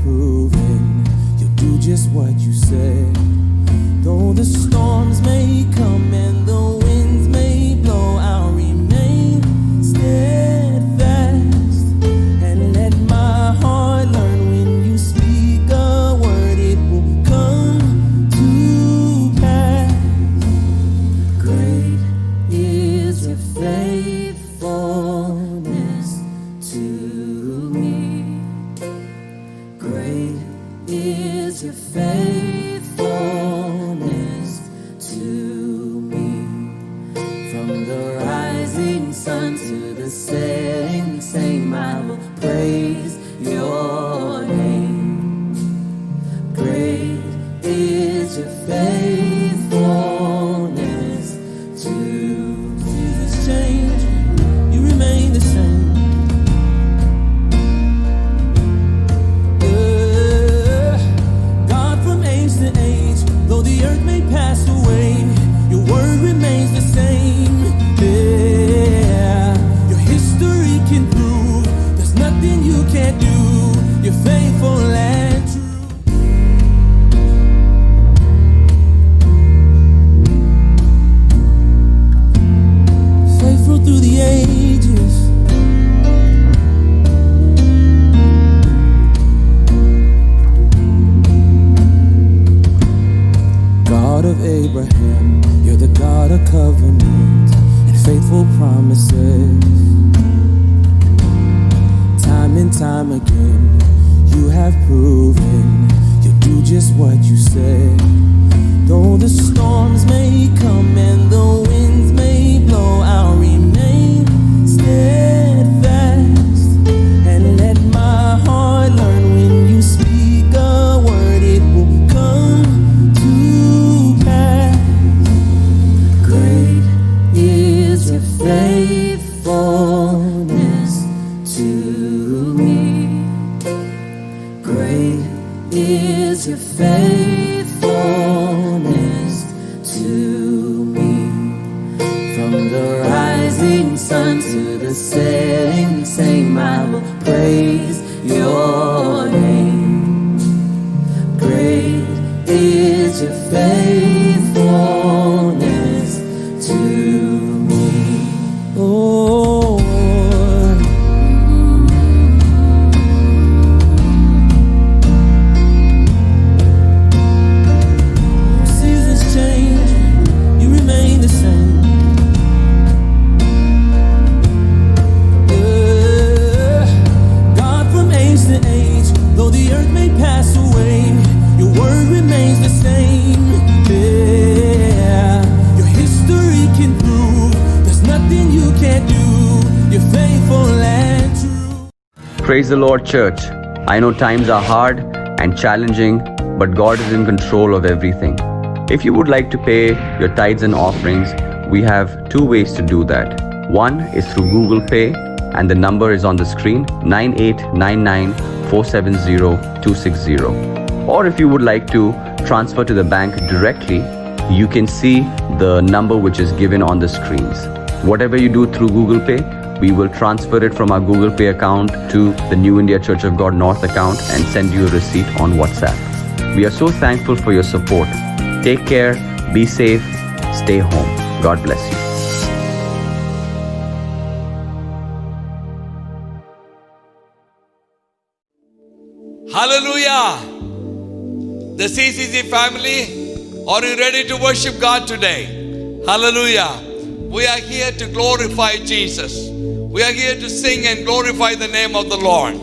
proven you'll do just what you said. Though the storms may come and the winds may blow, I'll remain steadfast and let my heart learn when you speak a word, it will come to pass. Great is your faithfulness to me. Great is your faithfulness to me. From the rising sun to the setting same, I will praise your name. Great is your faithfulness to me. Seasons change, you remain the same. God from age to age, though the earth may pass away, your word remains the same. Yeah, your history can prove there's nothing you can't do. You're faithful and true. Faithful through the ages. God of Abraham, you're the God of covenant and faithful promises. Time and time again, you have proven you'll do just what you said. Though the storms may come and the winds may blow, I'll remain steadfast and let my heart learn when you speak a word, it will come to pass. Great is your faithfulness to me. Great is your faithfulness to me. From the rising sun to the setting same, I will praise your name. Great is your faithfulness to me. Oh, seasons change, you remain the same. God from age to age, though the earth may pass away, your word remains the same. Yeah, your history can prove there's nothing you can't do. You're faithful and true. Praise the Lord, church. I know times are hard and challenging, but God is in control of everything. If you would like to pay your tithes and offerings, we have two ways to do that. One is through Google Pay, and the number is on the screen, 9899470260. Or if you would like to transfer to the bank directly, you can see the number which is given on the screens. Whatever you do through Google Pay, we will transfer it from our Google Pay account to the New India Church of God North account and send you a receipt on WhatsApp. We are so thankful for your support. Take care, be safe, stay home. God bless you. Hallelujah. The CCC family, are you ready to worship God today? Hallelujah. We are here to glorify Jesus. We are here to sing and glorify the name of the Lord.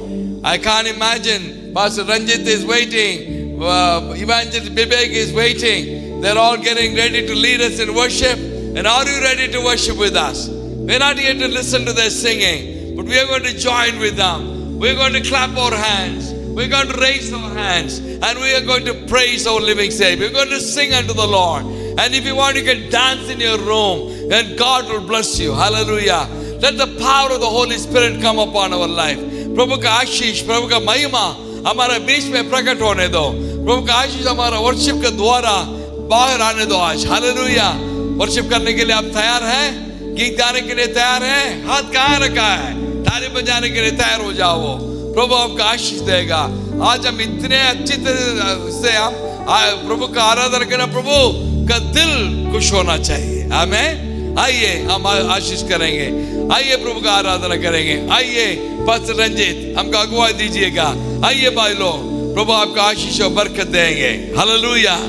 I can't imagine. Pastor Ranjit is waiting. Evangelist Bibek is waiting. They're all getting ready to lead us in worship. And are you ready to worship with us? We're not here to listen to their singing, but we are going to join with them. We're going to clap our hands. We're going to raise our hands. And we are going to praise our living Savior. We're going to sing unto the Lord. And if you want, you can dance in your room. And God will bless you. Hallelujah. Let the power of the Holy Spirit come upon our life. प्रभु का आशीष, प्रभु का महिमा हमारे बीच में प्रकट होने दो. प्रभु का आशीष हमारा वर्शिप के द्वारा बाहर आने दो आज. हालेलुया. वर्शिप करने के लिए आप तैयार हैं? गीत गाने के लिए तैयार हैं? हाथ कहाँ रखा है? ताली बजाने के लिए तैयार हो जाओ. प्रभु आपका आशीष देगा. आज हम इतने अच्छी तरह से हम प्रभु का आराधना करना, प्रभु का दिल खुश होना चाहिए। आमेन। आइए हम आशीष करेंगे, आइए प्रभु का आराधना करेंगे। आइए पास्टर रंजीत हमको अगुवाई दीजिएगा। आइए भाई लोग, प्रभु आपका आशीष और बरकत देंगे। हालेलुया।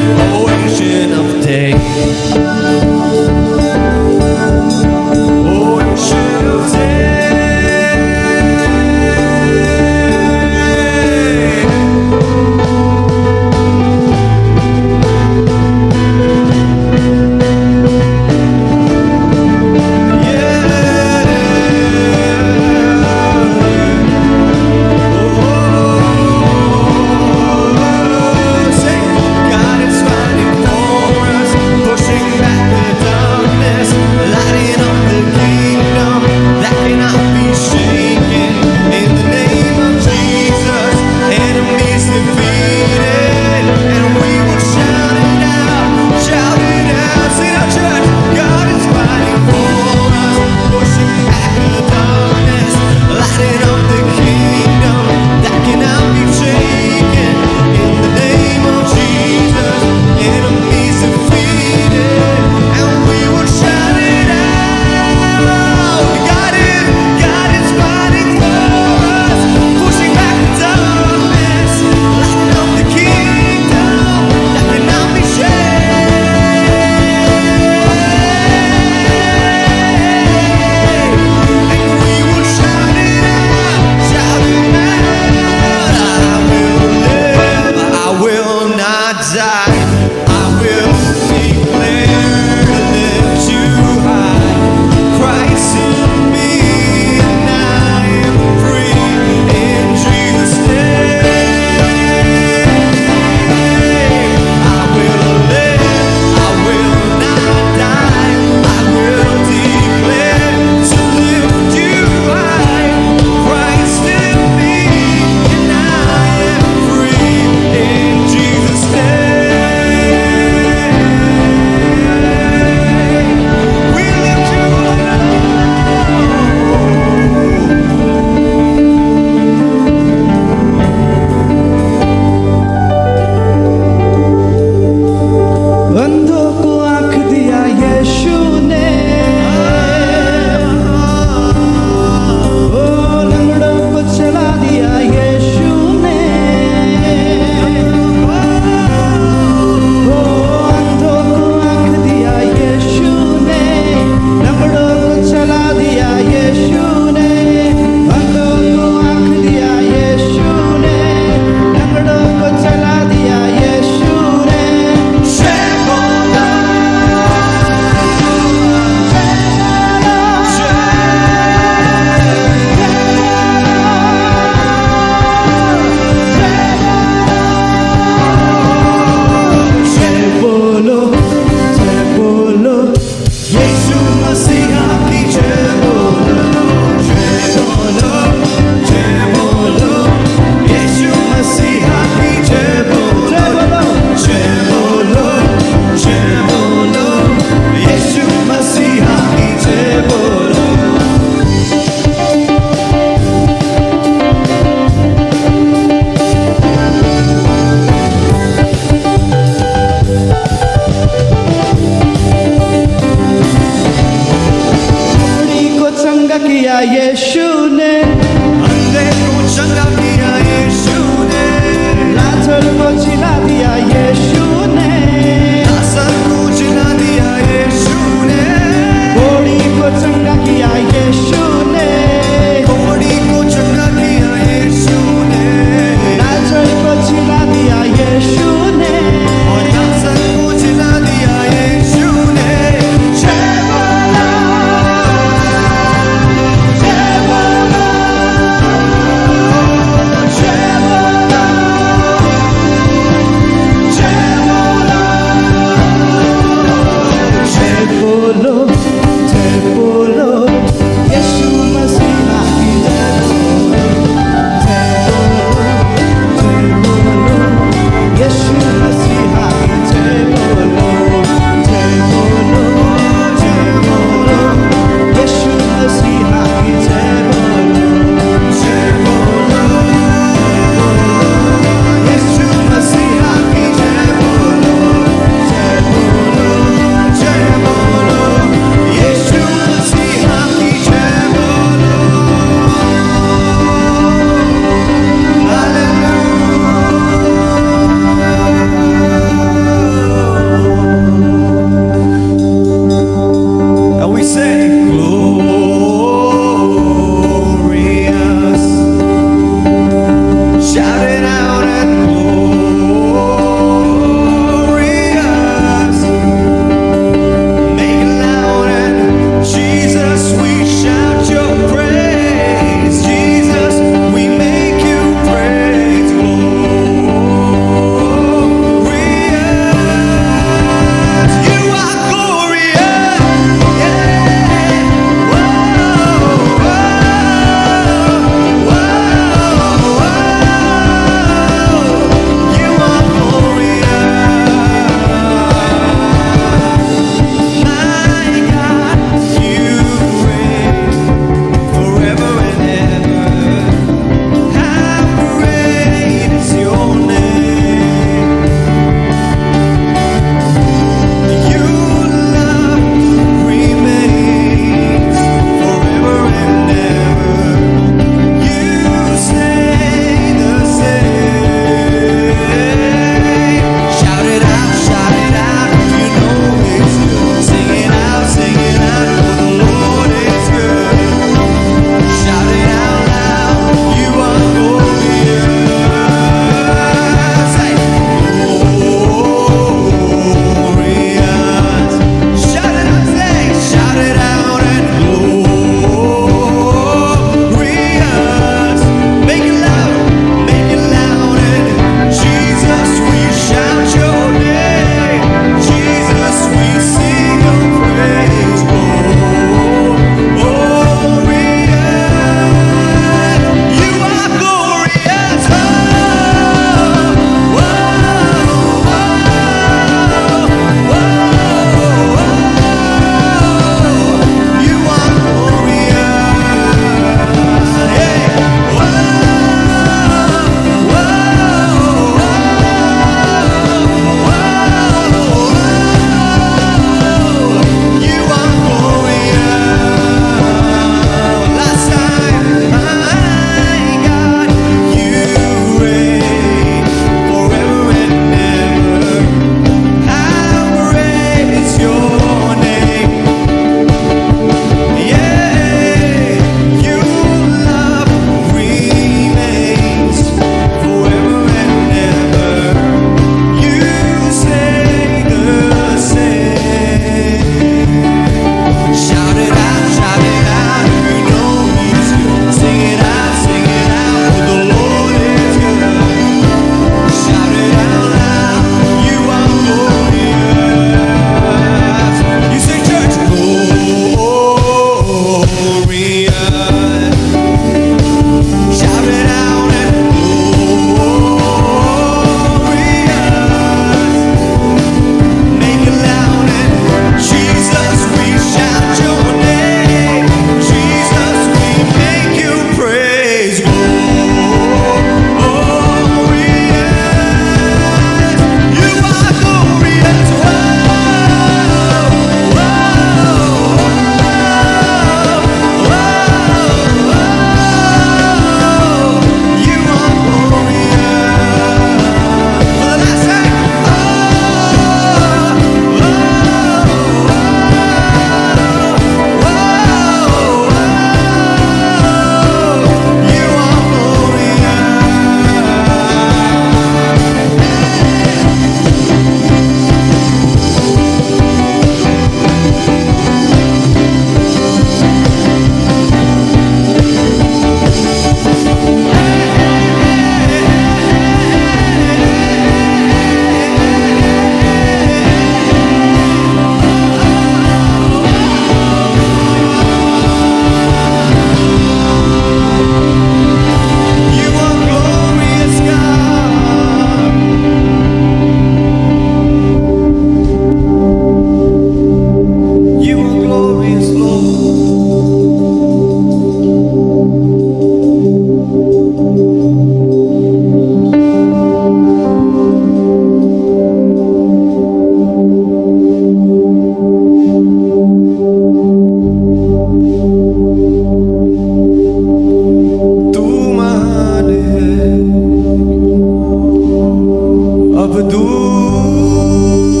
अब दूर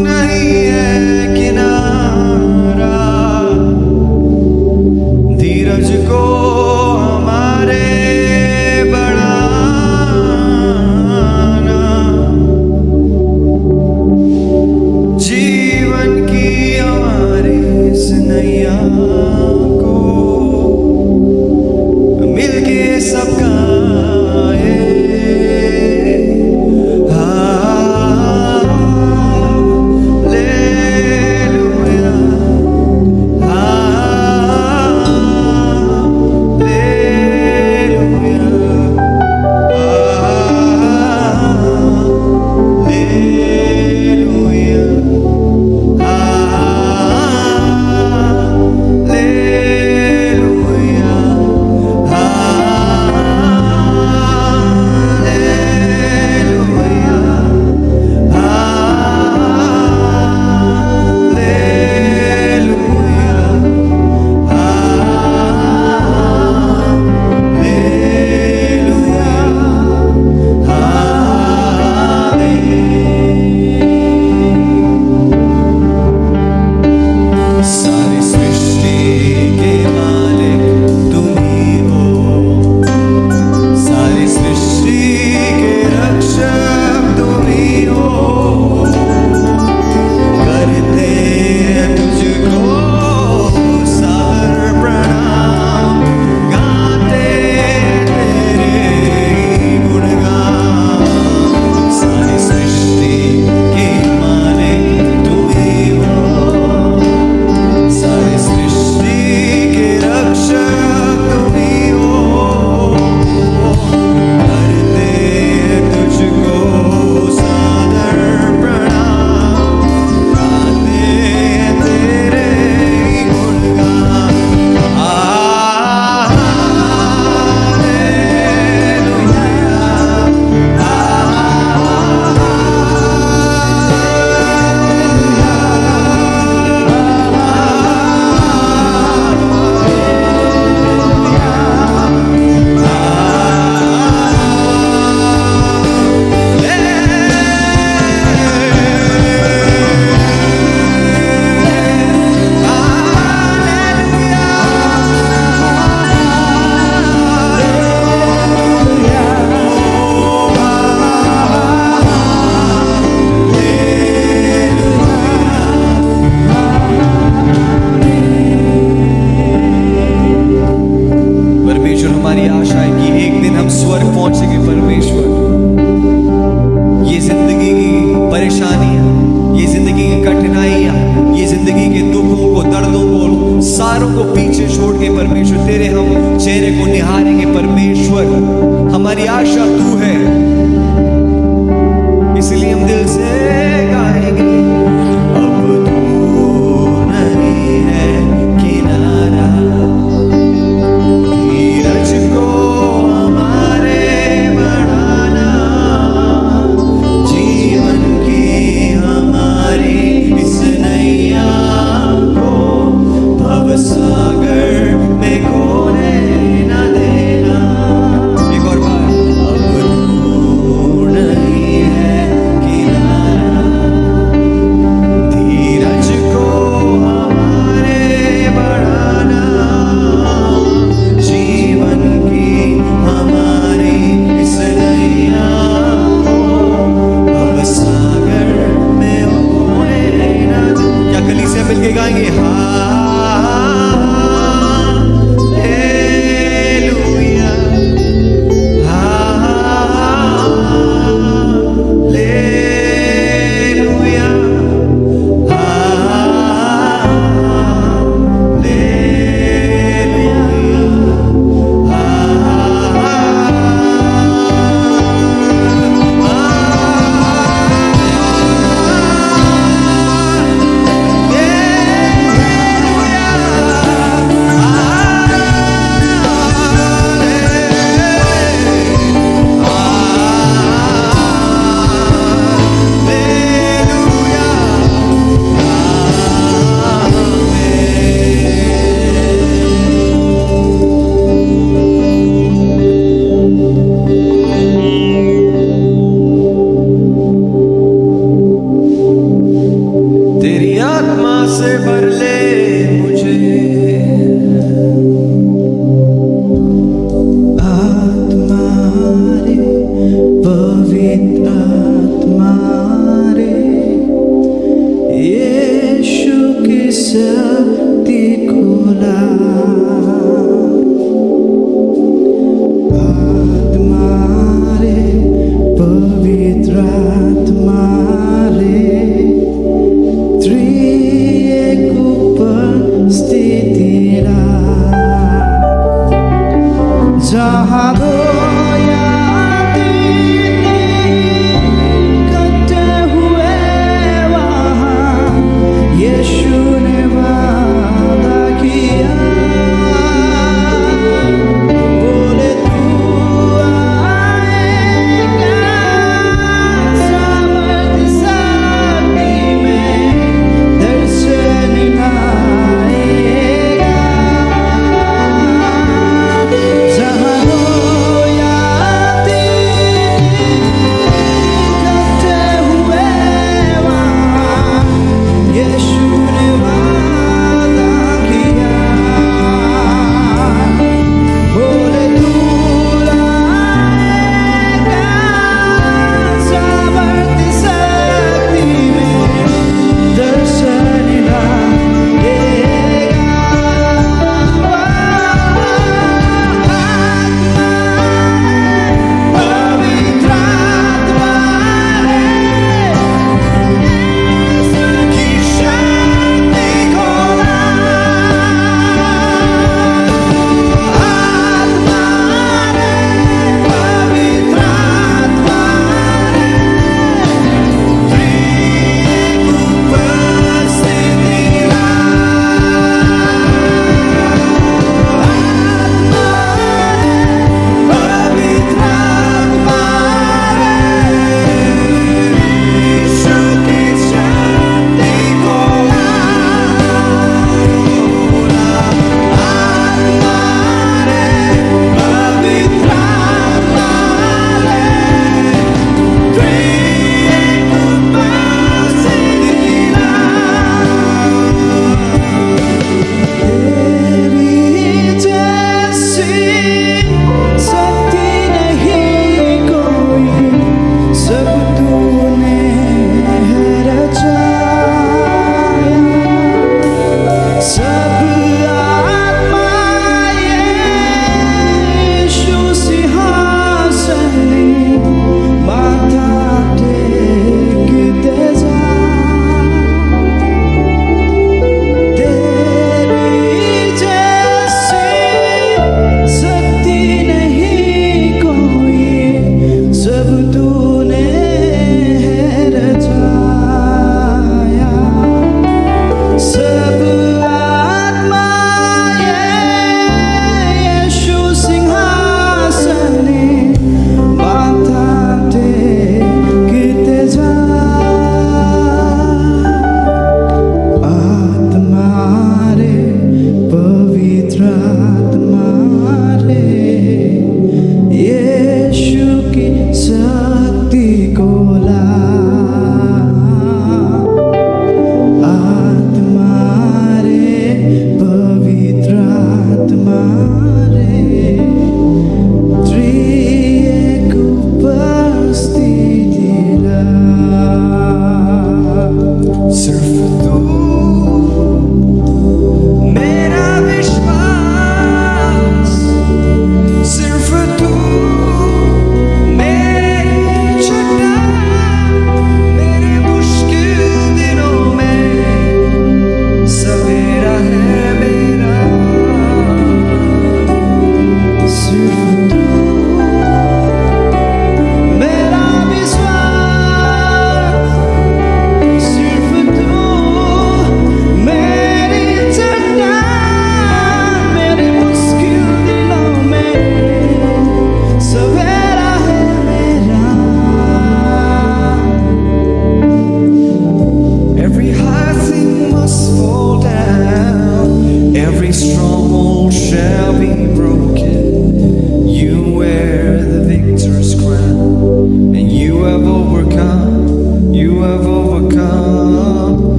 नहीं है किनारा, धीरज को हमारे बढ़ाना, जीवन की हमारी इस नैया को मिलके सबका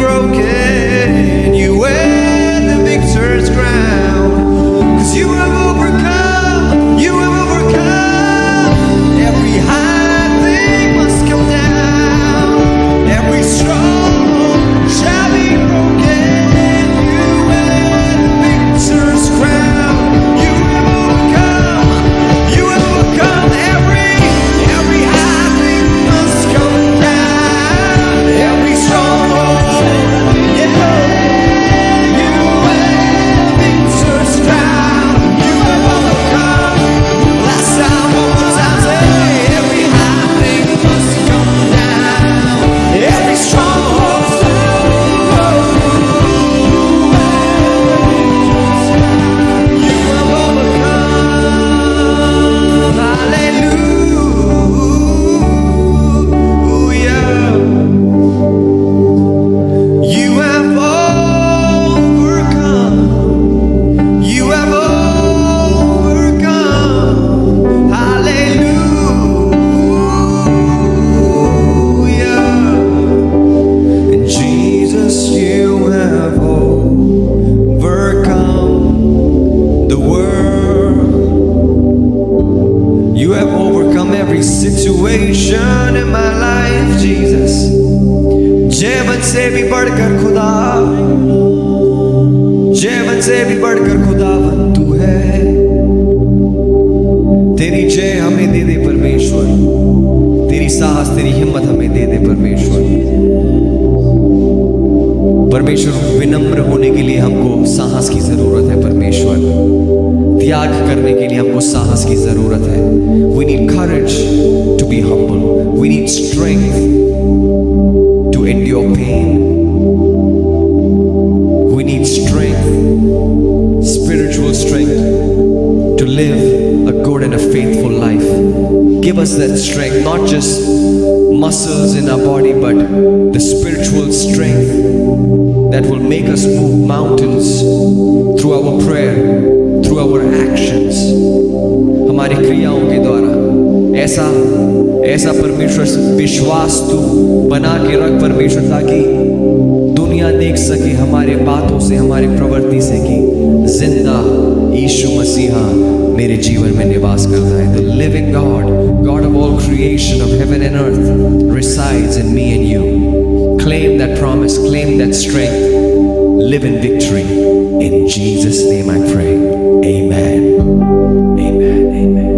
broken. You wear the victor's crown, 'cause you the world. You have overcome every situation in my life, Jesus. जीवन से भी बढ़कर खुदा, जीवन से भी बढ़कर खुदावन तू है। तेरी जय हमें दे दे परमेश्वर, तेरी साहस तेरी हिम्मत हमें दे दे परमेश्वर। परमेश्वर विनम्र होने के लिए हमको साहस की जरूरत है परमेश्वर, त्याग करने के लिए हमको साहस की जरूरत है। We need courage to be humble. We need strength to endure pain. We need strength, spiritual strength to live a good and a faithful life. Give us that strength, not just muscles in our body, but the spiritual strength that will make us move mountains through our prayer, through our actions. हमारी क्रियाओं के द्वारा ऐसा परमेश्वर विश्वास तू बना के रख परमेश्वर, ताकि दुनिया देख सके हमारे बातों से, हमारे प्रवृत्ति से कि जिंदा यीशु मसीहा मेरे जीवन में निवास करता है। The living God, God of all creation of heaven and earth, resides in me and you. Claim that promise, claim that strength, live in victory. In Jesus' name I pray. Amen. Amen. Amen.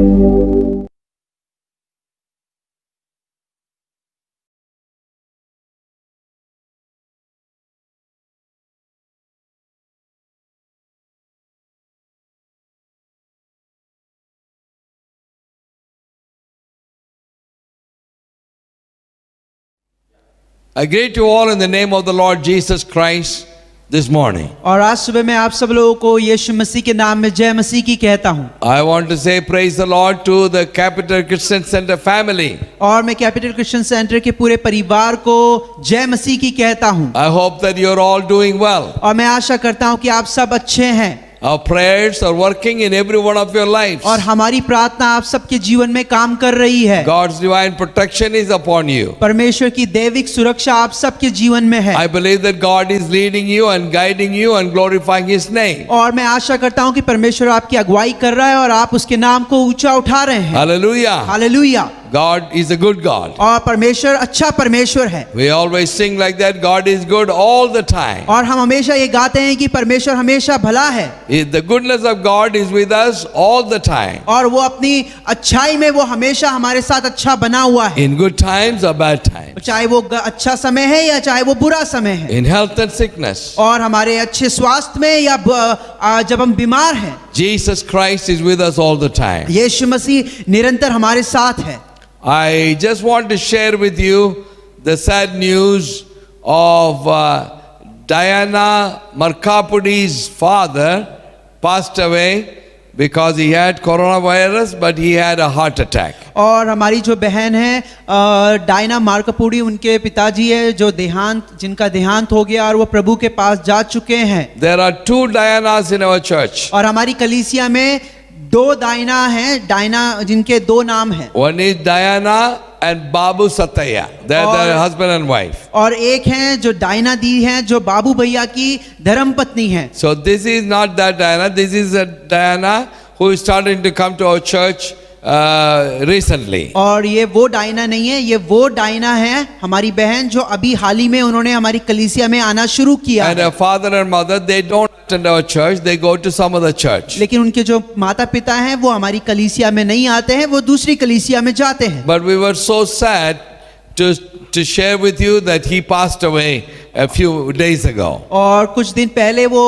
I greet you all in the name of the Lord Jesus Christ this morning. और आज सुबह मैं आप सब लोगों को यीशु मसीह के नाम में जय मसीह की कहता हूँ। I want to say praise the Lord to the Capital Christian Center family. और मैं कैपिटल क्रिश्चियन सेंटर के पूरे परिवार को जय मसीह की कहता हूँ। I hope that you're all doing well. और मैं आशा करता हूँ कि आप सब अच्छे हैं। Our prayers are working in every one of your lives. और हमारी प्रार्थना आप सबके जीवन में काम कर रही है। God's divine protection is upon you. परमेश्वर की दैविक सुरक्षा आप सबके जीवन में है। I believe that God is leading you and guiding you and glorifying His name. और मैं आशा करता हूँ कि परमेश्वर आपकी अगुवाई कर रहा है और आप उसके नाम को ऊंचा उठा रहे हैं। Hallelujah. Hallelujah. God is a good God. और परमेश्वर अच्छा परमेश्वर है। We always sing like that. God is good all the time. और हम हमेशा ये गाते हैं कि परमेश्वर हमेशा भला है। The goodness of God is with us all the time. और वो अपनी अच्छाई में वो हमेशा हमारे साथ अच्छा बना हुआ है। In good times or bad times. चाहे वो अच्छा समय है या चाहे वो बुरा समय है। In health and sickness. और हमारे अच्छे स्वास्थ्य में या जब हम बीमार हैं, Jesus Christ is with us all the time. यीशु मसीह निरंतर हमारे साथ है। I just want to share with you the sad news of Diana Markapudi's father passed away because he had coronavirus, but he had a heart attack. और हमारी जो बहन है Diana मार्कपुडी, उनके पिताजी है जिनका देहांत हो गया और वो प्रभु के पास जा चुके हैं। There are two Dianas in our church. और हमारी कलीसिया में दो डायना हैं, डायना जिनके दो नाम हैं। One is Diana and Babu Sataya. They are their husband and wife. और एक हैं जो डायना दी हैं जो बाबू भैया की धर्म पत्नी हैं। So this is not that Diana. This is a Diana who is starting to come to our church recently. और ये वो डायना नहीं है, ये वो डायना है हमारी बहन जो अभी हाल ही में उन्होंने हमारी कलीसिया में आना शुरू किया। And her father and mother, they don't attend our church. They go to some other church. लेकिन उनके जो माता पिता हैं वो हमारी कलीसिया में नहीं आते हैं, वो दूसरी कलीसिया में जाते हैं। But we were so sad to share with you that he passed away a few days ago. और कुछ दिन पहले वो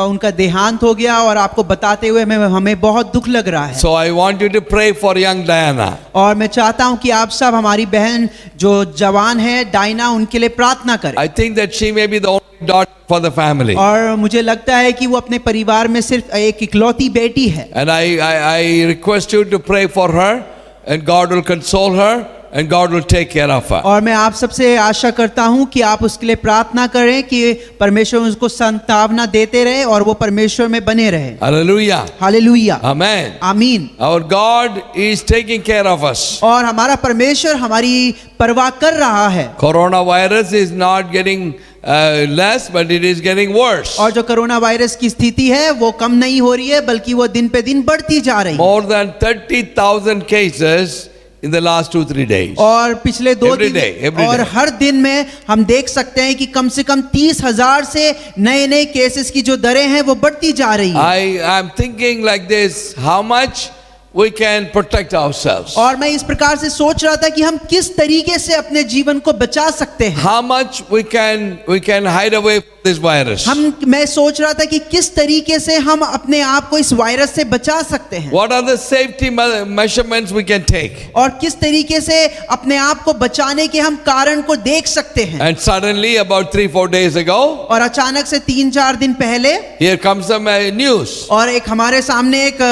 उनका देहांत हो गया और आपको बताते हुए हमें बहुत दुख लग रहा है। So I want you to pray for young Diana. और मैं चाहता हूं कि आप सब हमारी बहन जो जवान है डायना, उनके लिए प्रार्थना करें। I think that she may be the only daughter for the family. और मुझे लगता है कि वो अपने परिवार में सिर्फ एक इकलौती बेटी है। And I request you to pray for her, and God will console her, and God will take care of her. और मैं आप सबसे आशा करता हूं कि आप उसके लिए प्रार्थना करें कि परमेश्वर उसको संतावना देते रहे और वो परमेश्वर में बने रहे। Hallelujah. हालेलुया। Amen. आमीन। Our God is taking care of us. और हमारा परमेश्वर हमारी परवाह कर रहा है। Coronavirus is not getting less, but it is getting worse. और जो कोरोना वायरस की स्थिति है वो कम नहीं हो रही है बल्कि वो दिन पे दिन बढ़ती जा रही है। More than 30,000 cases in the last 2-3 days. और पिछले 2 Every दिन day, every और day. हर दिन में हम देख सकते हैं कि कम से कम 30,000 से नए नए केसेस की जो दरें हैं वो बढ़ती जा रही है। I am thinking like this, how much we can protect ourselves. और मैं इस प्रकार से सोच रहा था कि हम किस तरीके से अपने जीवन को बचा सकते हैं। How much we can hide away from this virus. मैं सोच रहा था कि किस तरीके से हम अपने आप को इस वायरस से बचा सकते हैं What are the safety measurements we can take? और किस तरीके से अपने आप को बचाने के हम कारण को देख सकते हैं। And suddenly about 3-4 days ago, और अचानक से 3-4 दिन पहले here comes some news. और एक हमारे सामने एक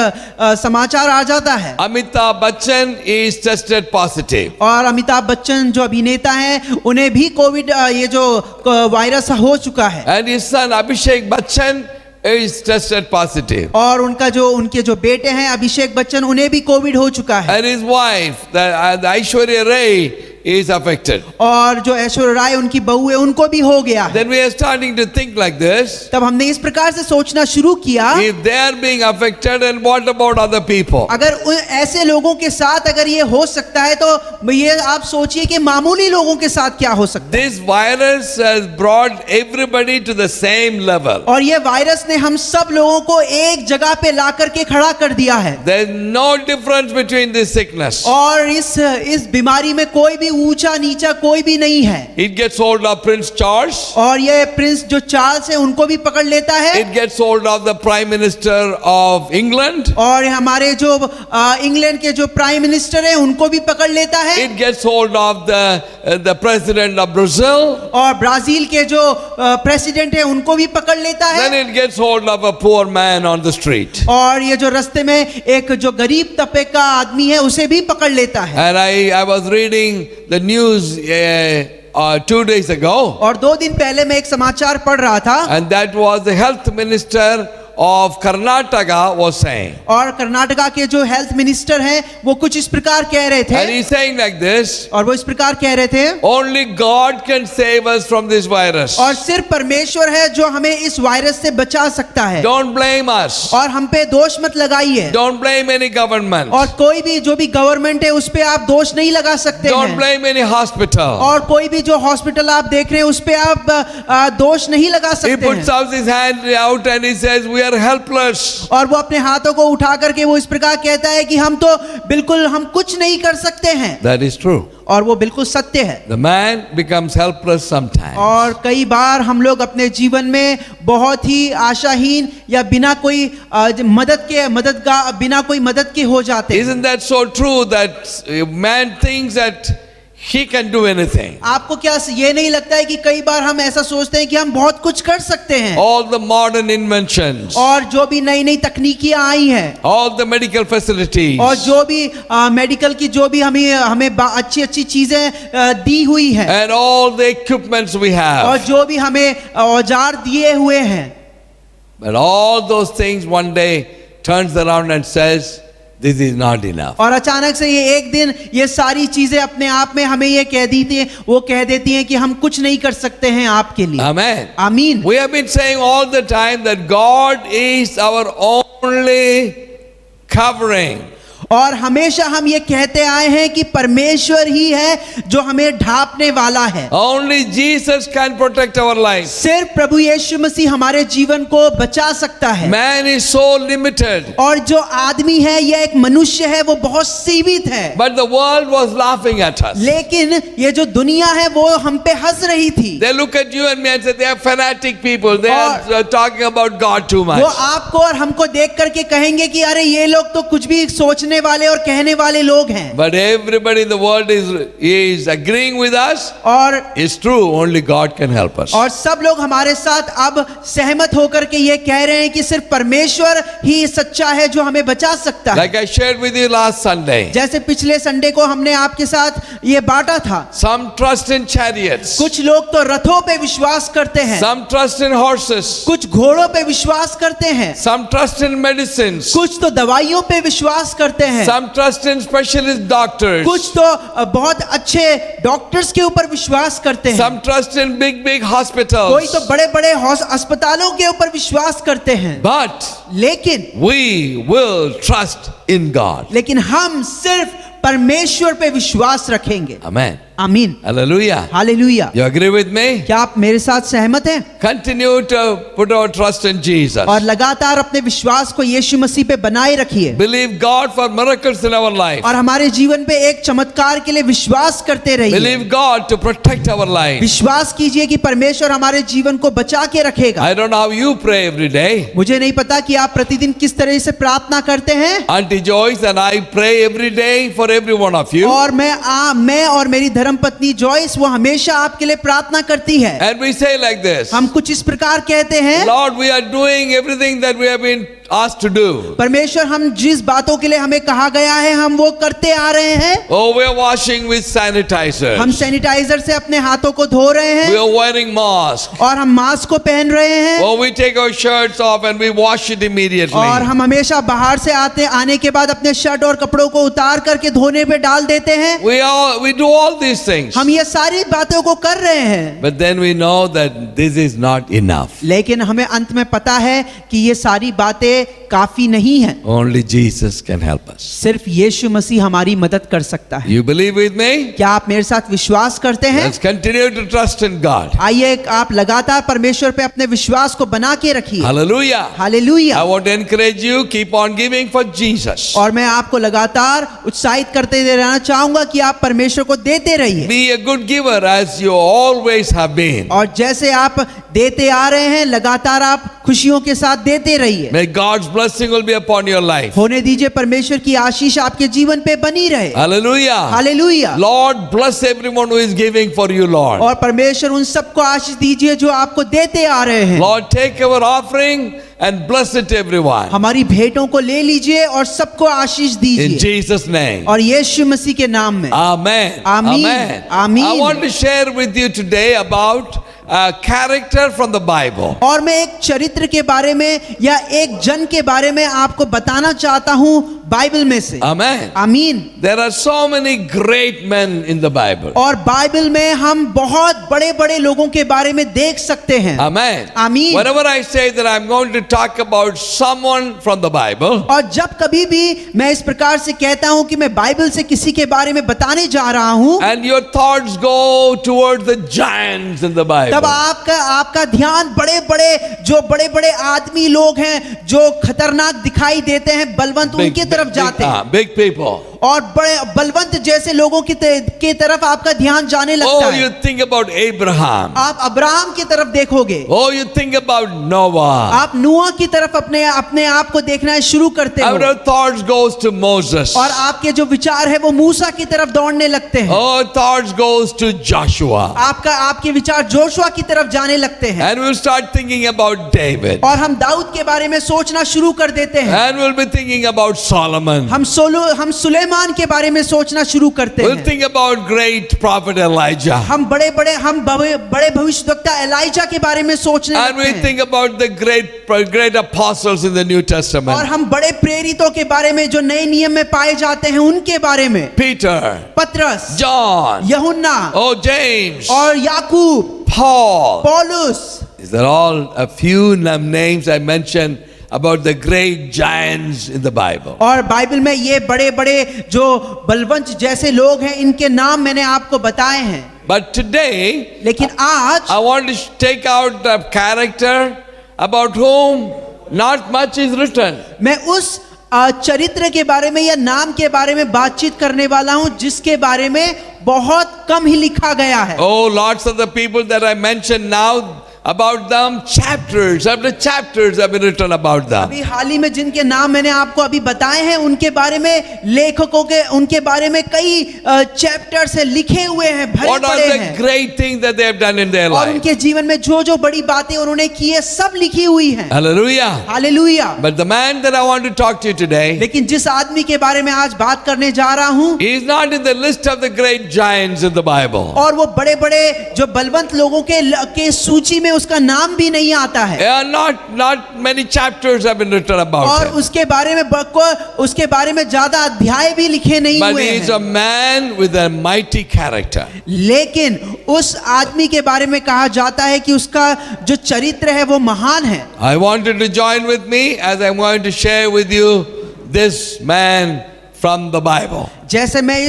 समाचार आ जाता है Amitabh Bachchan is tested positive. और अमिताभ बच्चन जो अभिनेता हैं उन्हें भी कोविड ये जो वायरस हो चुका है And his son Abhishek Bachchan is tested positive. और उनके जो बेटे हैं अभिषेक बच्चन उन्हें भी कोविड हो चुका है And his wife, the Aishwarya Rai, is affected. और जो ऐश्वर्या राय उनकी बहू है उनको भी हो गया है। Then we are starting to think like this. तब हमने इस प्रकार से सोचना शुरू किया If they are being affected, and what about other people? अगर ऐसे लोगों के साथ अगर ये हो सकता है तो ये आप सोचिए कि मामूली लोगों के साथ क्या हो सकता है। This virus has brought everybody to the same level. और ये वायरस ने हम सब लोगों को एक जगह पे ला करके खड़ा कर दिया है There is no difference between this sickness. और इस बीमारी में कोई भी ऊंचा नीचा कोई भी नहीं है। It gets hold of Prince Charles. और ये प्रिंस जो चार्ल्स है उनको भी पकड़ लेता है It gets hold of the Prime Minister of England. और हमारे जो इंग्लैंड के जो प्राइम मिनिस्टर है उनको भी पकड़ लेता है It gets hold of the President of Brazil. और ब्राजील के जो प्रेसिडेंट है उनको भी पकड़ लेता है Then it gets hold of a poor man on the street. और ये जो रास्ते में एक जो गरीब तबके का आदमी है उसे भी पकड़ लेता है। And I was reading the news 2 days ago, और 2 दिन पहले मैं एक समाचार पढ़ रहा था and that was the health minister of Karnataka was saying. और कर्नाटका के जो हेल्थ मिनिस्टर हैं वो कुछ इस प्रकार कह रहे And थे he's saying like this, और वो इस प्रकार कह रहे थे only God can save us from this virus. और सिर्फ परमेश्वर है जो हमें इस वायरस से बचा सकता है Don't blame us. और हम पे दोष मत लगाइए Don't blame any government. और कोई भी जो भी गवर्नमेंट है उस पे आप दोष नहीं लगा सकते Don't हैं blame any hospital. और कोई भी जो हॉस्पिटल आप देख रहे हैं उस पे आप दोष नहीं लगा He सकते puts हैं out his hand out and he says, we are helpless. और वो अपने हाथों को उठा करके वो इस प्रकार कहता है कि हम तो बिल्कुल हम कुछ नहीं कर सकते हैं That is true. और वो बिल्कुल सत्य है। The man becomes helpless sometimes. और कई बार हम लोग अपने जीवन में बहुत ही आशाहीन या बिना कोई बिना कोई मदद के हो जाते हैं। Isn't that so true that man thinks that he can do anything? आपको क्या ये नहीं लगता है कि कई बार हम ऐसा सोचते हैं कि हम बहुत कुछ कर सकते हैं All the modern inventions, और जो भी नई नई तकनीकियां आई हैं all the medical facilities, और जो भी मेडिकल की जो भी हमें अच्छी अच्छी चीजें दी हुई है and all the equipments we और have. जो भी हमें औजार दिए हुए हैं But all those things one day turns around and says, this is not enough. और अचानक से ये एक दिन ये सारी चीजें अपने आप में हमें ये कह देती हैं कि हम कुछ नहीं कर सकते हैं आपके लिए। Amen. आमीन। We have been saying all the time that God is our only covering. और हमेशा हम ये कहते आए हैं कि परमेश्वर ही है जो हमें ढांपने वाला है। Only Jesus can protect our lives. सिर्फ प्रभु यीशु मसीह हमारे जीवन को बचा सकता है। Man is so limited. और जो आदमी है या एक मनुष्य है वो बहुत सीमित है। But the world was laughing at us. लेकिन ये जो दुनिया है वो हम पे हंस रही थी। They look at you and me and say they are fanatic people. They are talking about God too वो much. आपको और हमको देख करके कहेंगे कि अरे ये लोग तो कुछ भी सोचने वाले और कहने वाले लोग हैं। But everybody in the world is agreeing with us. और It's true, only God can help us. और सब लोग हमारे साथ अब सहमत होकर के ये कह रहे हैं कि सिर्फ परमेश्वर ही सच्चा है जो हमें बचा सकता है। Like I shared with you last Sunday. जैसे पिछले संडे को हमने आपके साथ ये बांटा था। Some trust in chariots. कुछ लोग तो रथों पे विश्वास करते हैं, Some trust in horses. कुछ घोड़ों पे विश्वास करते हैं, Some trust in medicines. कुछ तो दवाइयों पे विश्वास करते करते हैं, Some trust in specialist doctors. कुछ तो बहुत अच्छे डॉक्टर्स के ऊपर विश्वास करते हैं, Some trust in big कोई hospitals. तो बड़े बड़े अस्पतालों के ऊपर विश्वास करते हैं। But लेकिन we will trust in God. लेकिन हम सिर्फ परमेश्वर पे विश्वास रखेंगे। Amen. आमीन, Hallelujah. Hallelujah. You agree with me? क्या आप मेरे साथ सहमत हैं? Continue to put our trust in Jesus. और लगातार अपने विश्वास को यीशु मसीह पे बनाए रखिए Believe God for miracles in our life. और हमारे जीवन पे एक चमत्कार के लिए विश्वास करते रहिए। Believe God to protect our life. विश्वास कीजिए कि परमेश्वर हमारे जीवन को बचा के रखेगा। I don't know how you pray every day. मुझे नहीं पता कि आप प्रतिदिन किस तरह से प्रार्थना करते हैं, Auntie Joyce and I pray every day for every one of you. और मैं और मेरी धर्मपत्नी जॉयस वो हमेशा आपके लिए प्रार्थना करती है। And we say like this. हम कुछ इस प्रकार कहते हैं, Lord, we are doing everything that we have been asked to do. परमेश्वर हम जिस बातों के लिए हमें कहा गया है हम वो करते आ रहे हैं। Oh, we are washing with sanitizer. हम सैनिटाइजर से अपने हाथों को धो रहे We हैं are wearing mask. और हम मास्क को पहन रहे हैं, Oh, we take our shirts off and we wash it immediately. और हम हमेशा बाहर से आने के बाद अपने शर्ट और कपड़ों को उतार करके धोने पे डाल देते हैं। We do all these things. हम ये सारी बातों को कर रहे हैं, But then we know that this is not enough. लेकिन हमें अंत में पता है कि ये सारी बातें काफी नहीं है। Only Jesus can help us. सिर्फ यीशु मसीह हमारी मदद कर सकता है। You believe with me? क्या आप मेरे साथ विश्वास करते हैं? Let's continue to trust in God. आइए आप लगातार परमेश्वर पे अपने विश्वास को बना के रखिए। Hallelujah. Hallelujah. I want to encourage you, keep on giving for Jesus. और मैं आपको लगातार उत्साहित करते रहना चाहूंगा कि आप परमेश्वर को देते रहिए, Be a good giver as you always have been. और जैसे आप देते आ रहे हैं लगातार आप खुशियों के साथ देते रहिए। May God's blessing will be upon your life. होने दीजिए परमेश्वर की आशीष आपके जीवन पे बनी रहे। Hallelujah. Hallelujah. Lord, bless everyone who is giving for you, Lord. और परमेश्वर उन सबको आशीष दीजिए जो आपको देते आ रहे हैं। Lord, take our offering and bless it to everyone. हमारी भेंटों को ले लीजिए और सबको आशीष In दीजिए, Jesus' name. और यीशु मसीह के नाम में। Amen. Amen. Amen. Amen. I want to share with you today about a character from the Bible. और मैं एक चरित्र के बारे में या एक जन के बारे में आपको बताना चाहता हूं बाइबल में से। Amen. आमीन। There are so many great men in the Bible. और बाइबल में हम बहुत बड़े बड़े लोगों के बारे में देख सकते हैं। Amen. Amen. Whenever I say that I'm going to talk about someone from the Bible, और जब कभी भी मैं इस प्रकार से कहता हूं कि मैं बाइबल से किसी के बारे में बताने जा रहा हूं, and your thoughts go towards the giants in the Bible. तब आपका ध्यान बड़े बड़े आदमी लोग हैं जो खतरनाक दिखाई देते हैं, बलवंत उनके तरफ जाते हैं, Big people. और बड़े बलवंत जैसे लोगों की तरफ आपका ध्यान जाने लगता Oh, है। you think about Abraham. आप अब्राहम की तरफ देखोगे, Oh, you think about Noah. आप नूह की तरफ अपने आप को देखना शुरू करते हो, Our thoughts goes to Moses. और आपके जो विचार है वो मूसा की तरफ दौड़ने लगते हैं। Our thoughts goes to Joshua. आपके विचार जोशुआ की तरफ जाने लगते हैं, And we'll start thinking about David. और हम दाऊद के बारे में सोचना शुरू कर देते हैं। And we'll be thinking about Solomon. हम सुलेमान के बारे में सोचना शुरू करते We'll हैं। think about great prophet Elijah. हम बड़े भविष्यवक्ता एलाइजा के बारे में सोचने And we लगते हैं, think about the great apostles in the New और Testament. हम बड़े प्रेरितों के बारे में जो नए नियम में पाए जाते हैं उनके बारे में, Peter, पतरस, John, यूहन्ना, oh James, और याकूब, Paul. पौलुस। These are all a few names I mentioned about the great giants in the Bible. और बाइबल में ये बड़े बड़े जो बलवंत जैसे लोग हैं इनके नाम मैंने आपको बताए हैं। But today, लेकिन आज I want to take out a character about whom not much is written. मैं उस चरित्र के बारे में या नाम के बारे में बातचीत करने वाला हूं जिसके बारे में बहुत कम ही लिखा गया है। Oh, lots of the people that I mentioned now, about them, chapters after chapters have been written about them. अभी हाल ही में जिनके नाम मैंने आपको अभी बताए हैं उनके बारे में लेखकों के उनके बारे में कई चैप्टर से लिखे हुए हैं, भरे What are पड़े the हैं, great things that they have done in their और life? उनके जीवन में जो बड़ी बातें उन्होंने की है सब लिखी हुई हैं। Hallelujah. Hallelujah. But the man that I want to talk to you today, लेकिन जिस आदमी के बारे में आज बात करने जा रहा हूं, he is not in the list of the great giants in the Bible. और वो बड़े बड़े जो बलवंत लोगों के सूची में उसका नाम भी नहीं आता है Not many chapters have been written about और him. उसके बारे में ज्यादा अध्याय भी लिखे नहीं But हुए he is a हैं, man with a mighty character. लेकिन उस आदमी के बारे में कहा जाता है कि उसका जो चरित्र है वो महान है। I want you to join with me as I'm going to share with you this man from the Bible. जैसे मैं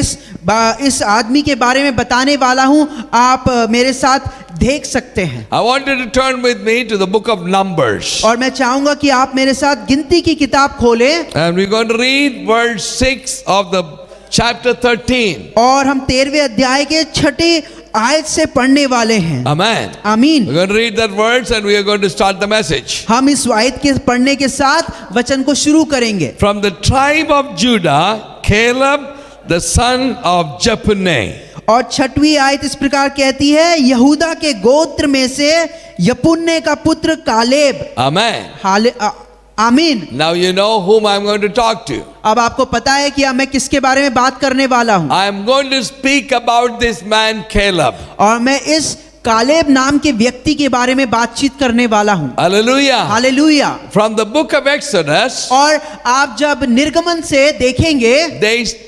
इस आदमी के बारे में बताने वाला हूं, आप मेरे साथ देख सकते हैं। I want you to turn with me to the book of Numbers. और मैं चाहूंगा कि आप मेरे साथ गिनती की किताब खोलें And we're going to read verse 6 of the chapter 13. और हम 13वें अध्याय के 6 आयत से पढ़ने वाले हैं। Amen. आमीन। We're going to read that verse and we are going to start the message. हम इस आयत के पढ़ने के साथ वचन को शुरू करेंगे। From the tribe of Judah, Caleb, the son of Jephunneh. और 6वीं आयत इस प्रकार कहती है, यहूदा के गोत्र में से यपुन्ने का पुत्र कालेब। Amen. आमीन। Now you know whom I'm going to talk to. अब आपको पता है कि मैं किसके बारे में बात करने वाला हूं। I am going to speak about this man Caleb. और मैं इस कालेब नाम के व्यक्ति के बारे में बातचीत करने वाला हूं। Hallelujah. Hallelujah. From the book of Exodus, और आप जब निर्गमन से देखेंगे,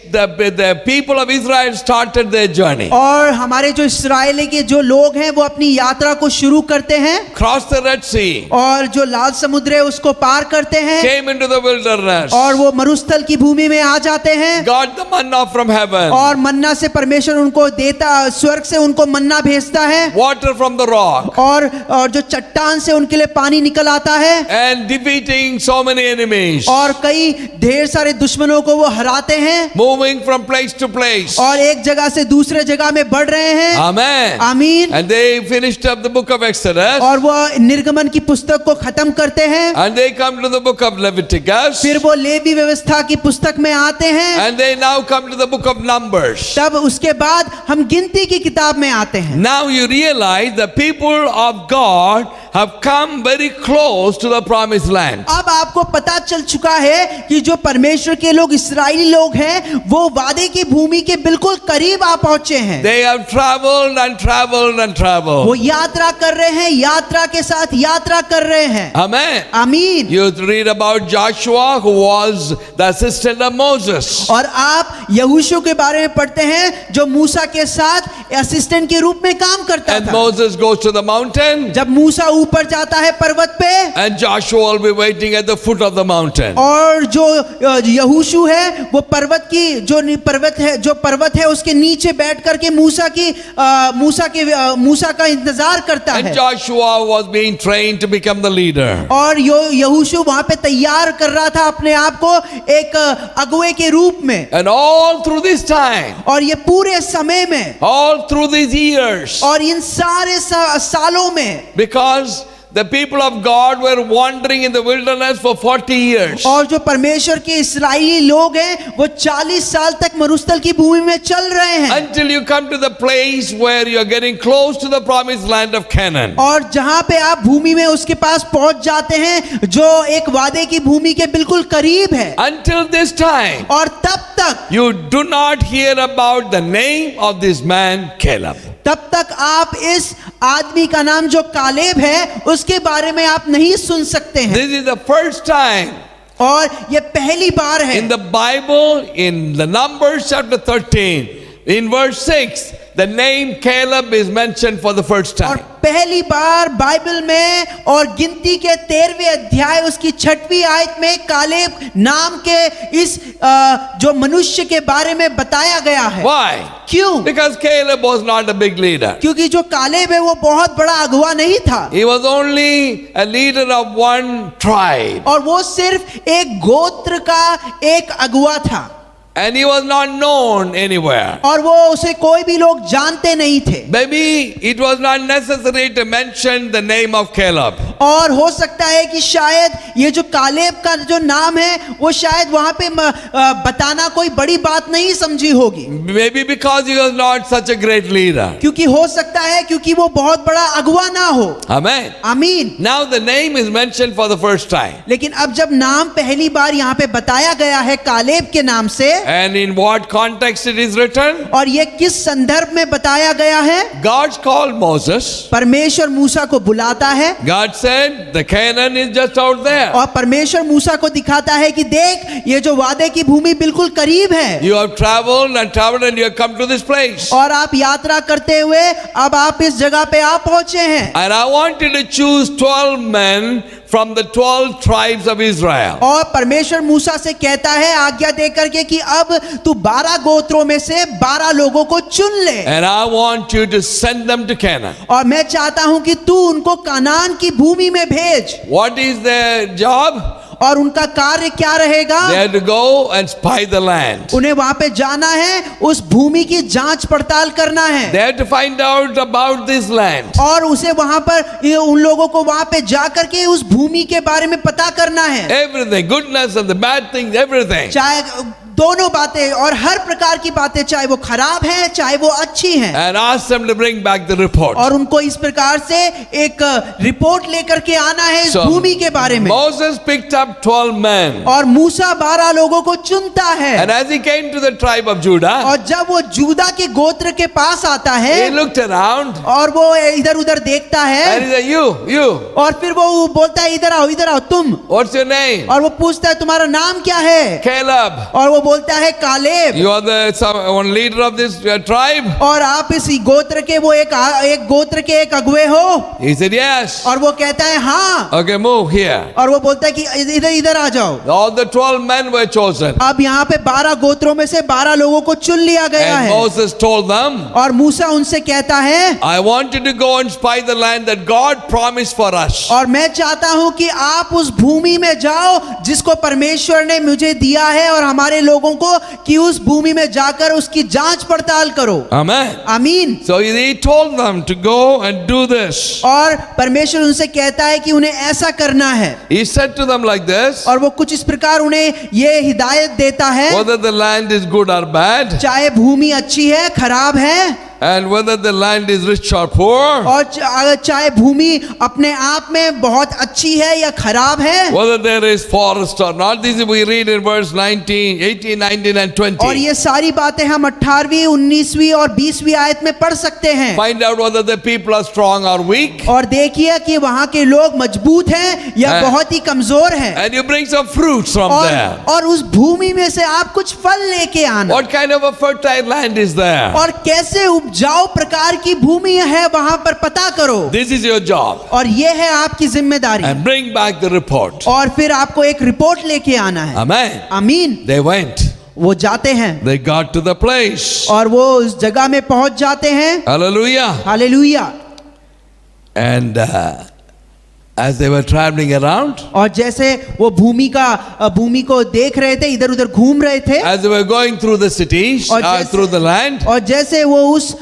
the people of Israel started their journey. और हमारे जो इस्राएली के जो लोग हैं वो अपनी यात्रा को शुरू करते हैं, Crossed the Red Sea. और जो लाल समुद्र है उसको पार करते हैं, Came into the wilderness. और वो मरुस्थल की भूमि में आ जाते हैं, Got the manna from heaven. और मन्ना से परमेश्वर उनको देता, स्वर्ग से उनको मन्ना भेजता है, Water from the rock. और जो चट्टान से उनके लिए पानी निकल आता है, And defeating so many enemies. और कई ढेर सारे दुश्मनों को वो हराते हैं, Moving from place to place. और एक जगह से दूसरे जगह में बढ़ रहे हैं। Amen. आमीन। And they finished up the book of Exodus. और वो निर्गमन की पुस्तक को खत्म करते हैं, And they come to the book of Leviticus. फिर वो लेवी व्यवस्था की पुस्तक में आते हैं, And they now come to the book of Numbers. तब उसके बाद हम गिनती की किताब में आते हैं। Now you realize the people of God have come very close to the promised land. अब आपको पता चल चुका है कि जो परमेश्वर के लोग, इस्राएली लोग हैं, वो वादे की भूमि के बिल्कुल करीब आ पहुंचे हैं। They have traveled and traveled and traveled. वो यात्रा कर रहे हैं, यात्रा के साथ यात्रा कर रहे हैं। Amen. आमीन। You read about Joshua, who was the assistant of Moses. और आप यहोशू के बारे में पढ़ते हैं, जो मूसा के साथ असिस्टेंट के रूप में काम करता And था। Moses goes to the mountain. जब मूसा ऊपर जाता है पर्वत पे, And Joshua will be waiting at the foot of the mountain. और जो यहोशू है वो पर्वत है उसके नीचे बैठ करके मूसा का इंतजार करता And है। Joshua was being trained to become the leader. और यहोशू वहां पे तैयार कर रहा था अपने आप को एक अगुवे के रूप में। And all through this time, और ये पूरे समय में, all through these years, और इन सारे सालों में, because the people of God were wandering in the wilderness for 40 years. और जो परमेश्वर के इस्राएली लोग हैं वो 40 साल तक मरुस्थल की भूमि में चल रहे हैं, Until you come to the place where you are getting close to the promised land of Canaan. और जहां पे आप भूमि में उसके पास पहुंच जाते हैं जो एक वादे की भूमि के बिल्कुल करीब है। Until this time, और तब तक you do not hear about the name of this man Caleb. तब तक आप इस आदमी का नाम जो कालेब है उसके बारे में आप नहीं सुन सकते हैं। This is the first time और ये पहली बार है in the Bible, in the Numbers chapter 13, in verse 6, the name Caleb is mentioned for the first और time. पहली बार बाइबल में और गिनती के 13वें अध्याय उसकी 6वीं आयत में कालेब नाम के इस जो मनुष्य के बारे में बताया गया है। Why? क्यों? Because Caleb was not a big leader. क्योंकि जो कालेब है वो बहुत बड़ा अगुवा नहीं था, He was only a leader of one tribe. और वो सिर्फ एक गोत्र का एक अगुवा था, And he was not known anywhere. और वो उसे कोई भी लोग जानते नहीं थे। Maybe it was not necessary to mention the name of Caleb. और हो सकता है कि शायद ये जो कालेब का जो नाम है वो शायद वहां पे बताना कोई बड़ी बात नहीं समझी होगी, Maybe because he was not such a great leader. क्योंकि हो सकता है क्योंकि वो बहुत बड़ा अगुवा ना हो। Amen. आमीन। Now the name is mentioned for the first time. लेकिन अब जब नाम पहली बार यहाँ पे बताया गया है कालेब के नाम से, And in what context it is written? और ये किस संदर्भ में बताया गया है? God's called Moses. परमेश्वर मूसा को बुलाता है God said the Canaan is just out there. और परमेश्वर मूसा को दिखाता है कि देख ये जो वादे की भूमि बिल्कुल करीब है, You have traveled and you have come to this place. और आप यात्रा करते हुए अब आप इस जगह पे आप पहुंचे हैं। And I want you to choose 12 men from the 12 tribes of Israel. और परमेश्वर मूसा से कहता है आज्ञा देकर के कि अब तू 12 गोत्रों में से 12 लोगों को चुन ले, And I want you to send them to Canaan. और मैं चाहता हूं कि तू उनको कनान की भूमि में भेज। What is their job? और उनका कार्य क्या रहेगा? They have to go and spy the land. उन्हें वहां पे जाना है, उस भूमि की जांच पड़ताल करना है, They have to find out about this land. और उसे वहां पर उन लोगों को वहां पे जाकर के उस भूमि के बारे में पता करना है, Everything, goodness and the bad things, everything. चाहे दोनों बातें और हर प्रकार की बातें, चाहे वो खराब है चाहे वो अच्छी हैं, And ask them to bring back the report. और उनको इस प्रकार से एक रिपोर्ट लेकर के आना है इस So, भूमि के बारे में। Moses picked up 12 men. और मूसा 12 लोगों को चुनता है, And as he came to the tribe of Judah, और जब वो जूदा के गोत्र के पास आता he है looked around और वो इधर उधर देखता and है, he said, You, और फिर वो बोलता है इधर आओ तुम, what's your name? और वो पूछता है तुम्हारा नाम क्या है, Caleb. और वो बोलता है Caleb, You are the one leader of this tribe? और आप इस गोत्र के वो एक गोत्र के एक अगुवे हो? He said, Yes. और वो कहता है हाँ, Okay, move here. और वो बोलता है कि इधर आ जाओ। All the 12 men were chosen. अब यहाँ पे 12 गोत्रों में से 12 लोगों को चुन लिया गया And है, Moses told them, और मूसा उनसे कहता है I want you to go and spy the land that God promised for us. और मैं चाहता हूं कि आप उस भूमि में जाओ जिसको परमेश्वर ने मुझे दिया है, और हमारे लोगों को कि उस भूमि में जाकर उसकी जांच पड़ताल करो। Amen. आमीन। So he told them to go and do this. और परमेश्वर उनसे कहता है कि उन्हें ऐसा करना है, He said to them like this, और वो कुछ इस प्रकार उन्हें ये हिदायत देता है, whether the land is good or bad, चाहे भूमि अच्छी है खराब है, and whether the land is rich or poor, और चाहे भूमि अपने आप में बहुत अच्छी है या खराब है, whether there is forest or not. This we read in verse 19, 18, 19 and 20. और ये सारी बातें हम 18वीं 19वीं और 20वीं आयत में पढ़ सकते हैं। Find out whether the people are strong or weak, और देखिए कि वहां के लोग मजबूत हैं या बहुत ही कमजोर हैं, and you bring some fruits from there. और उस भूमि में से आप कुछ फल लेके आना, What kind of a fertile land is there? और कैसे उपजाऊ प्रकार की भूमि है वहां पर पता करो। This is your job. और ये है आपकी जिम्मेदारी, And bring back the report. और फिर आपको एक रिपोर्ट लेके आना है। Amen. आमीन। They went. वो जाते हैं They got to the place. और वो उस जगह में पहुंच जाते हैं। Hallelujah. Hallelujah. And as they were traveling around, और जैसे वो भूमि को देख रहे थे, इधर उधर घूम रहे थे, as they were going through the cities, और जैसे- through the land, और जैसे वो उस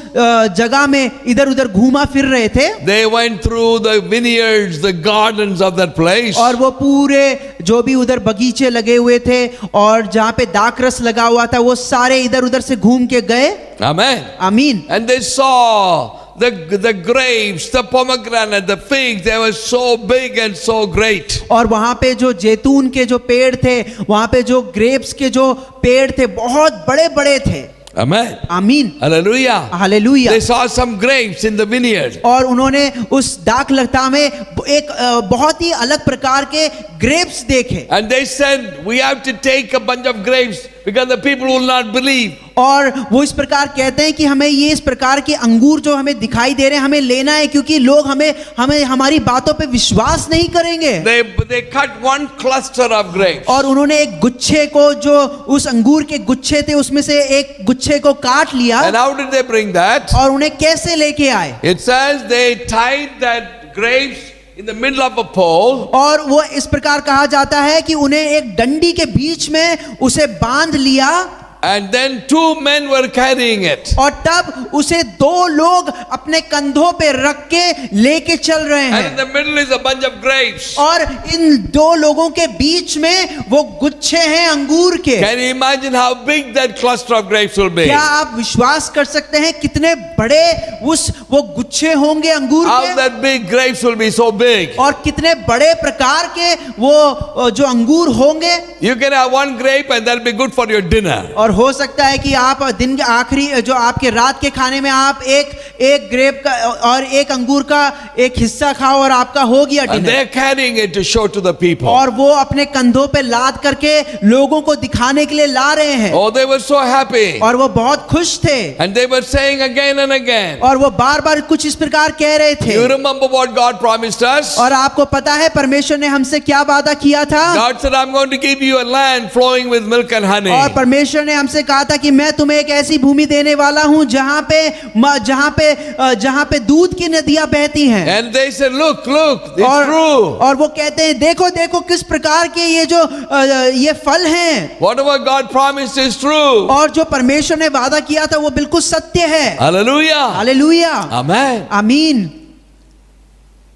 जगह में इधर उधर घूमा फिर रहे थे, they went through the vineyards, the gardens of that place. और वो पूरे जो भी उधर बगीचे लगे हुए थे और जहाँ पे दाखरस लगा हुआ था, वो सारे इधर उधर से घूम के गए। Amen. आमीन। And they saw the grapes, the pomegranate, the figs. They were so big and so great. और वहाँ पे जो जैतून के जो पेड़ थे, वहाँ पे जो ग्रेप्स के जो पेड़ थे, बहुत बड़े बड़े थे। Amen. आमीन। Hallelujah. Hallelujah. They saw some grapes in the vineyard. और उन्होंने उस दाखलता में एक बहुत ही अलग प्रकार के ग्रेप्स देखे, And they said, we have to take a bunch of grapes because the people will not believe. और वो इस प्रकार कहते हैं कि हमें ये इस प्रकार के अंगूर जो हमें दिखाई दे रहे हैं हमें लेना है, क्योंकि लोग हमें हमारी बातों पे विश्वास नहीं करेंगे। They cut one cluster of grapes. और उन्होंने एक गुच्छे को, जो उस अंगूर के गुच्छे थे उसमें से एक गुच्छे को काट लिया। And how did they bring that? और उन्हें कैसे लेके आए? It says they tied that grapes in the middle of a pole. और वो इस प्रकार कहा जाता है कि उन्हें एक डंडी के बीच में उसे बांध लिया। And then 2 men were carrying it. और तब उसे 2 लोग अपने कंधों पे रख के लेके चल रहे And in हैं the middle is a bunch of grapes. और इन 2 लोगों के बीच में वो गुच्छे हैं अंगूर के। Can you imagine how big that cluster of grapes will be? क्या आप विश्वास कर सकते हैं कितने बड़े वो गुच्छे होंगे अंगूर How के? that big grapes will be so big. और कितने बड़े प्रकार के वो जो अंगूर होंगे। You can have 1 grape and that'll be good for your dinner. और हो सकता है कि आप दिन के आखिरी जो आपके रात के खाने में आप एक ग्रेप का और एक अंगूर का एक हिस्सा खाओ और आपका हो गया And dinner. they're carrying it to show to the people. और वो अपने कंधों पे लाद करके लोगों को दिखाने के लिए ला रहे हैं। Oh, they were so happy. और वो बहुत खुश थे And they were saying again and again. और वो बार बार कुछ इस प्रकार कह रहे थे। You remember what God promised us? और आपको पता है परमेश्वर ने हमसे क्या वादा किया था? God said, I'm going to give you a land flowing with milk and honey. और परमेश्वर ने हमसे कहा था कि मैं तुम्हें एक ऐसी भूमि देने वाला हूं जहां पे दूध की नदियां बहती हैं। And they said, look, it's true. और वो कहते हैं देखो किस प्रकार के ये फल हैं। Whatever God promised is true. और जो परमेश्वर ने वादा किया था वो बिल्कुल सत्य है। Hallelujah. Hallelujah, Amen. आमीन।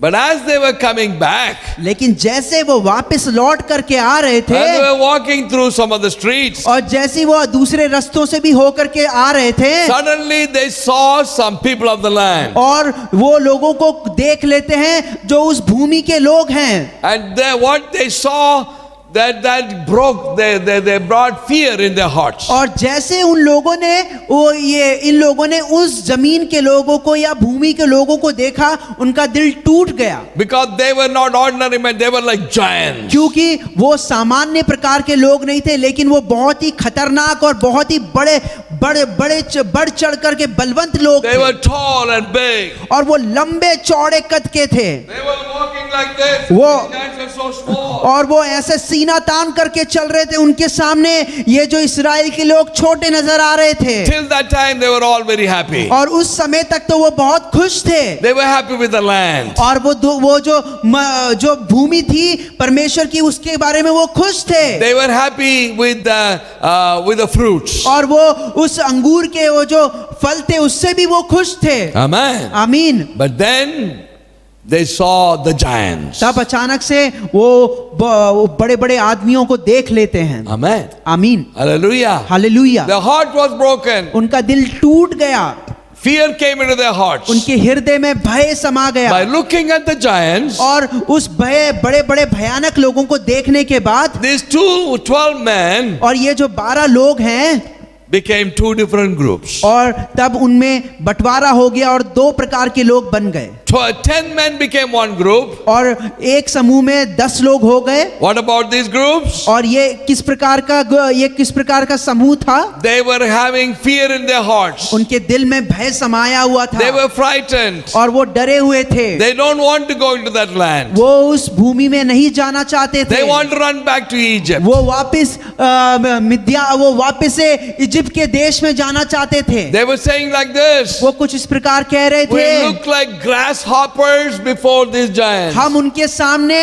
But as they were coming back, लेकिन जैसे वो वापस लौट करके आ रहे as they थे were walking through some of the streets, और जैसे वो दूसरे रास्तों से भी होकर के आ रहे थे suddenly they saw some people of the land. और वो लोगों को देख लेते हैं जो उस भूमि के लोग हैं। And what they saw, that broke, they brought fear in their hearts. और जैसे उन लोगों ने इन लोगों ने उस जमीन के लोगों को या भूमि के लोगों को देखा, उनका दिल टूट गया। Because they were not ordinary men, they were like giants. क्योंकि वो सामान्य प्रकार के लोग नहीं थे, लेकिन वो बहुत ही खतरनाक और बहुत ही बढ़ चढ़ करके बलवंत लोग They थे। were tall and big. और वो लंबे चौड़े कद के थे। They were walking like this. वो- Their hands were so small. और वो ऐसे सीना तान करके चल रहे थे, उनके सामने ये जो इस्राएल के लोग छोटे नजर आ रहे थे। Till that time, they were all very happy. और उस समय तक तो वो बहुत खुश थे They were happy with the land. और वो जो भूमि थी परमेश्वर की, उसके बारे में वो खुश थे। They were happy with the fruits. और वो उस अंगूर के वो जो फल थे उससे भी वो खुश थे। Amen. आमीन। But then they saw the giants. तब अचानक से वो बड़े बड़े आदमियों को देख लेते हैं। Amen. आमीन, Hallelujah. Hallelujah. Their heart was broken. उनका दिल टूट गया, Fear came into their hearts. उनके हृदय में भय समा गया। By looking at the giants, और उस बड़े बड़े भयानक लोगों को देखने के बाद these 12 men और ये जो 12 लोग हैं became 2 different groups. और तब उनमें बंटवारा हो गया और 2 प्रकार के लोग बन गए। 10 men became 1 group. और एक समूह में 10 लोग हो गए। What about these groups? और ये किस प्रकार का समूह था? They were having fear in their hearts. उनके दिल में भय समाया हुआ They था were frightened. और वो डरे हुए थे। They don't want to go into that land. वो उस भूमि में नहीं जाना चाहते थे। They want to run back to Egypt. वो वापस से इजिप्ट के देश में जाना चाहते थे। They were saying like this. वो कुछ इस प्रकार कह रहे We थे, look like grasshoppers before these giants. हम उनके सामने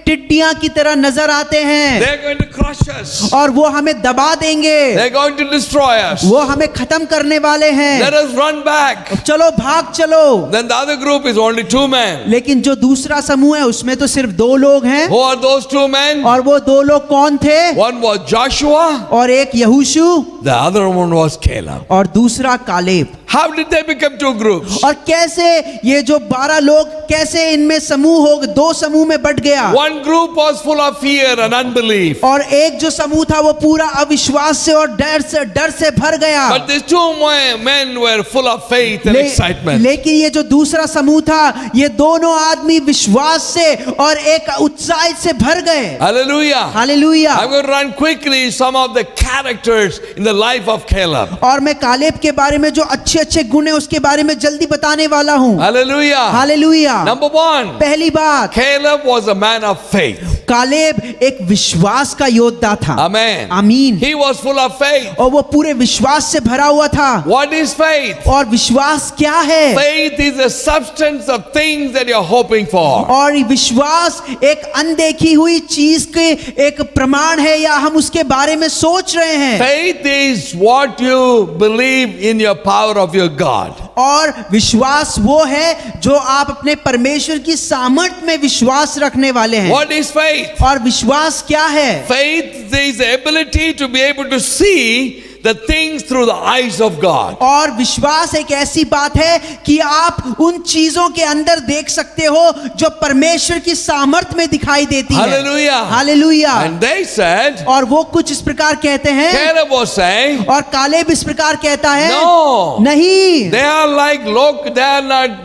टिड्डियां की तरह नजर आते हैं They're going to crush us. और वो हमें दबा देंगे, They're going to destroy us. वो हमें खत्म करने वाले हैं। Let us run back. चलो भाग चलो। Then the other group is only 2 men. लेकिन जो दूसरा समूह है उसमें तो सिर्फ 2 लोग हैं। Who are those 2 men? और वो 2 लोग कौन थे? One was Joshua, और एक यहोशू the other one was Caleb. और दूसरा Caleb. How did they become 2 groups? और कैसे ये जो 12 लोग कैसे इनमें समूह हो 2 समूह में बट गया? One group was full of fear and unbelief. और एक जो समूह था वो पूरा अविश्वास से और डर से भर गया। But these 2 men were full of faith and excitement. लेकिन ये जो दूसरा समूह था, ये दोनों आदमी विश्वास से और एक उत्साह से भर गए। Hallelujah. Hallelujah. I'm going to run quickly some of the characters in the life of Caleb. और मैं कालेब के बारे में जो अच्छे गुण है उसके बारे में जल्दी बताने वाला हूँ। Hallelujah. हालेलुया। Number 1, पहली बात, Caleb was a man of faith. Caleb एक विश्वास का योद्धा था। Amen. आमीन। He was full of faith. और वो पूरे विश्वास से भरा हुआ था। What is faith? और विश्वास क्या है? Faith is the substance of things that you're hoping for. और विश्वास एक अनदेखी हुई चीज के एक प्रमाण है, या हम उसके बारे में सोच रहे हैं। Faith is what you believe in your power of your God. और विश्वास वो है जो आप अपने परमेश्वर की सामर्थ में विश्वास रखने वाले हैं। What is faith? और विश्वास क्या है? Faith is the ability to be able to see the things through the eyes of God. और विश्वास एक ऐसी बात है कि आप उन चीजों के अंदर देख सकते हो जो परमेश्वर की सामर्थ में दिखाई देती है। Hallelujah. Hallelujah. And they said, और वो कुछ इस प्रकार कहते हैं, Caleb was saying, और कालेब इस प्रकार कहता है, No. नहीं। they are like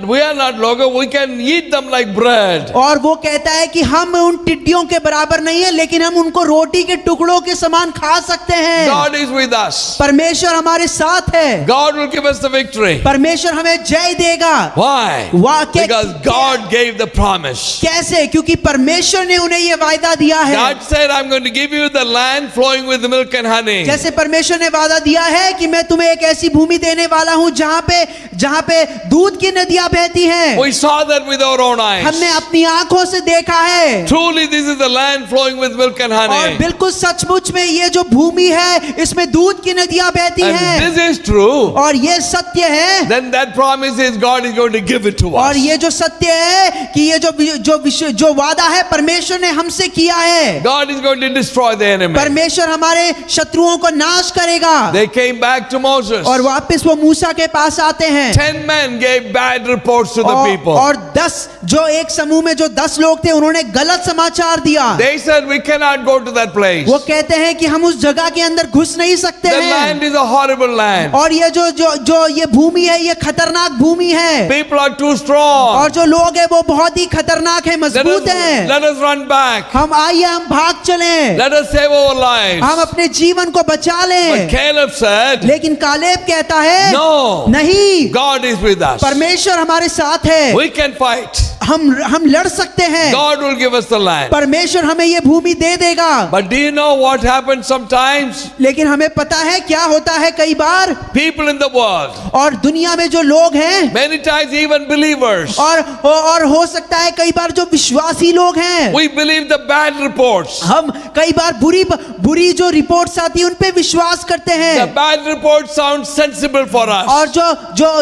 we are not local, we can eat them like bread. और वो कहता है कि हम उन टिड्डियों के बराबर नहीं है, लेकिन हम उनको रोटी के टुकड़ों के समान खा सकते हैं। God is with us. परमेश्वर हमारे साथ है। God will give us the victory. परमेश्वर हमें जय देगा। Why? Because God gave the promise. कैसे? क्योंकि परमेश्वर ने उन्हें ये वायदा दिया है। God said, I'm going to give you the land flowing with milk and honey. जैसे परमेश्वर ने वादा दिया है कि मैं तुम्हें एक ऐसी भूमि देने वाला हूं जहां पे दूध की नदियां बहती हैं। We saw that with our own eyes. हमने अपनी आंखों से देखा है। Truly this is the land flowing with milk and और honey. बिल्कुल सचमुच में ये जो भूमि है इसमें दूध की नदियां बहती And हैं। this is true. और ये सत्य है। Then that promise is God is going to give it to us. और ये जो सत्य है कि ये जो वादा है परमेश्वर ने हमसे किया है। God is going to destroy the enemy. परमेश्वर हमारे शत्रुओं को नाश करेगा। They came back to Moses. और वापस वो मूसा के पास आते हैं। 10 men gave bad reports to the people. और 10 जो एक समूह में जो 10 लोग थे उन्होंने गलत समाचार दिया। They said we cannot go to that place. वो कहते हैं कि हम उस जगह के अंदर घुस नहीं सकते The हैं। land is a horrible land. और ये जो ये भूमि है ये खतरनाक भूमि है। People are too strong. और जो लोग हैं वो बहुत ही खतरनाक है, मजबूत हैं। Let us run back. हम आइए हम भाग चलें। Let us save our lives. हम अपने जीवन को बचा But लें। Caleb said, लेकिन कालेब कहता है No. नहीं, God is with us. परमेश्वर हमारे साथ है। We can fight. हम लड़ सकते हैं। God will give us the land. परमेश्वर हमें ये भूमि दे देगा। But do you know what happens sometimes? लेकिन हमें पता है क्या होता है कई बार, People in the world, और दुनिया में जो लोग हैं, many times even believers, और हो सकता है कई बार जो विश्वासी लोग हैं, we believe the bad reports. हम कई बार बुरी जो रिपोर्ट्स आती है उन पे विश्वास करते The हैं। bad reports sound sensible for us. और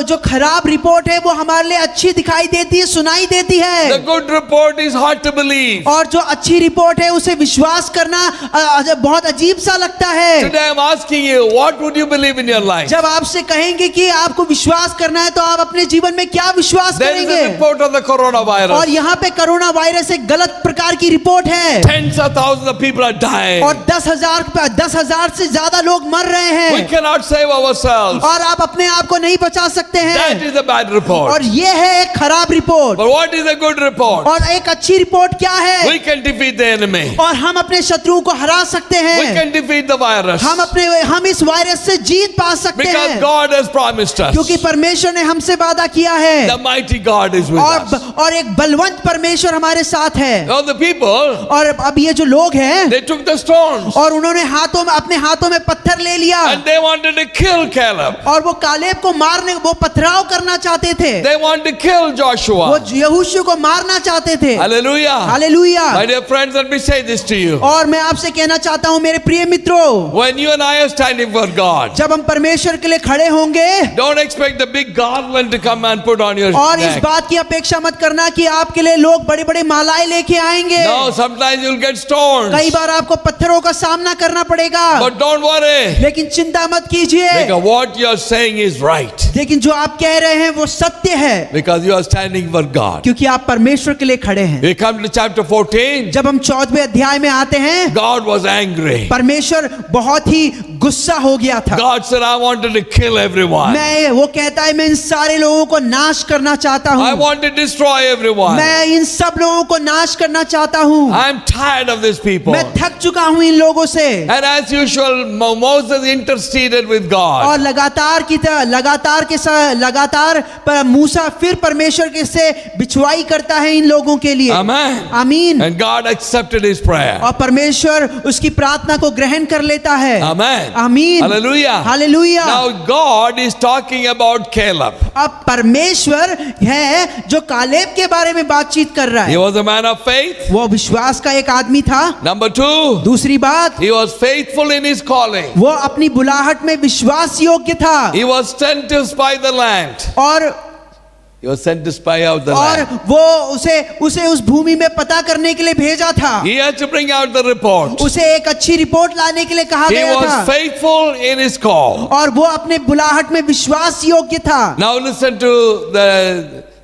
जो खराब रिपोर्ट है वो हमारे लिए अच्छी दिखाई देती है, सुनाई देती The है। good report is hard to believe. और जो अच्छी रिपोर्ट है उसे विश्वास करना बहुत अजीब सा लगता है। Today I'm asking you, what would you believe in your life? जब आपसे कहेंगे कि आपको विश्वास करना है तो आप अपने जीवन में क्या विश्वास There is करेंगे? a report of the और coronavirus. यहाँ पे कोरोना वायरस एक गलत प्रकार की रिपोर्ट है। Tens of thousands of people are dying. और 10,000 से ज्यादा लोग मर रहे We हैं। cannot save ourselves. और आप अपने आप को नहीं बचा सकते That हैं। is a bad report. और ये है एक खराब report. But what is a good report? और एक अच्छी रिपोर्ट क्या है? We can defeat the enemy. और हम अपने शत्रुओं को हरा सकते We हैं। can defeat the virus. हम इस वायरस से जीत पा सकते Because हैं, God has promised us. क्योंकि परमेश्वर ने हमसे वादा किया है। The mighty God is with us. और एक बलवंत परमेश्वर हमारे साथ है। Now the people, और अब ये जो लोग हैं, they took the stones और उन्होंने अपने हाथों में पत्थर ले लिया, and they wanted to kill Caleb. और वो कालेब को मारने, वो पथराव करना चाहते थे। They wanted to kill वो Joshua. यहोशू को मारना चाहते थे। Hallelujah. Hallelujah. My dear friends, let me say this to you. और मैं आपसे कहना चाहता हूँ मेरे प्रिय मित्रों, When you and I are standing for God, जब हम परमेश्वर के लिए खड़े होंगे, don't expect the big garland to come and put on your और इस neck. बात की अपेक्षा मत करना कि आपके लिए लोग बड़े बड़े मालाएं लेके आएंगे। No, sometimes you'll get stones. कई बार आपको पत्थरों का सामना करना पड़ेगा, But don't worry, लेकिन चिंता मत कीजिए, because what you're saying is right. लेकिन जो आप कह रहे हैं वो सत्य है, Because you are standing for God. क्योंकि आप परमेश्वर के लिए खड़े हैं। We come to chapter 14. जब हम 14वें अध्याय में आते हैं, God was angry. परमेश्वर बहुत ही गुस्सा हो गया था। God said, I wanted to kill everyone. वो कहता है मैं इन सारे लोगों को नाश करना चाहता I हूँ, want to destroy everyone. मैं इन सब लोगों को नाश करना चाहता हूँ, I'm tired of these people. मैं थक चुका हूँ इन लोगों से। And as usual, Moses interceded with God. और लगातार मूसा फिर परमेश्वर के से बिछवाई करता है इन लोगों के लिए। Amen. आमीन। And God accepted his prayer. और परमेश्वर उसकी प्रार्थना को ग्रहण कर लेता है। Amen. आमीन। Hallelujah. Hallelujah. Now God is talking about Caleb. अब परमेश्वर है जो कालेब के बारे में बातचीत कर रहा He है। was a man of faith. वो विश्वास का एक आदमी था। Number 2, दूसरी बात, he was faithful in his calling. वो अपनी बुलाहट में विश्वास योग्य था। He was sent to spy the land. He was sent to spy out the और land. वो उसे उस भूमि में पता करने के लिए भेजा था। He had to bring out the report. उसे एक अच्छी रिपोर्ट लाने के लिए कहा He गया was था। faithful in his call. और वो अपने बुलाहट में विश्वास योग्य था। Now listen to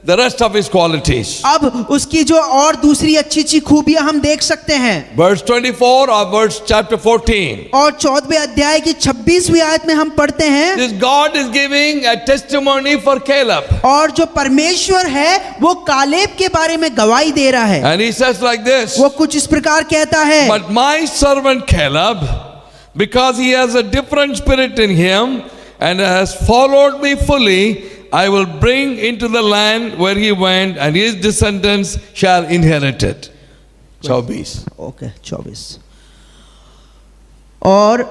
the rest of his qualities. अब उसकी जो और दूसरी अच्छी खूबियां हम देख सकते हैं। Verse 24 or verse chapter 14. और 14वें अध्याय की 26वीं आयत में हम पढ़ते हैं, This God is giving a testimony for Caleb. और जो परमेश्वर है वो कालेब के बारे में गवाही दे रहा है। And he says like this. वो कुछ इस प्रकार कहता है, But my servant Caleb, because he has a different spirit in him and has followed me fully, I will bring into the land where he went, and his descendants shall inherit it. 24. Okay 24। और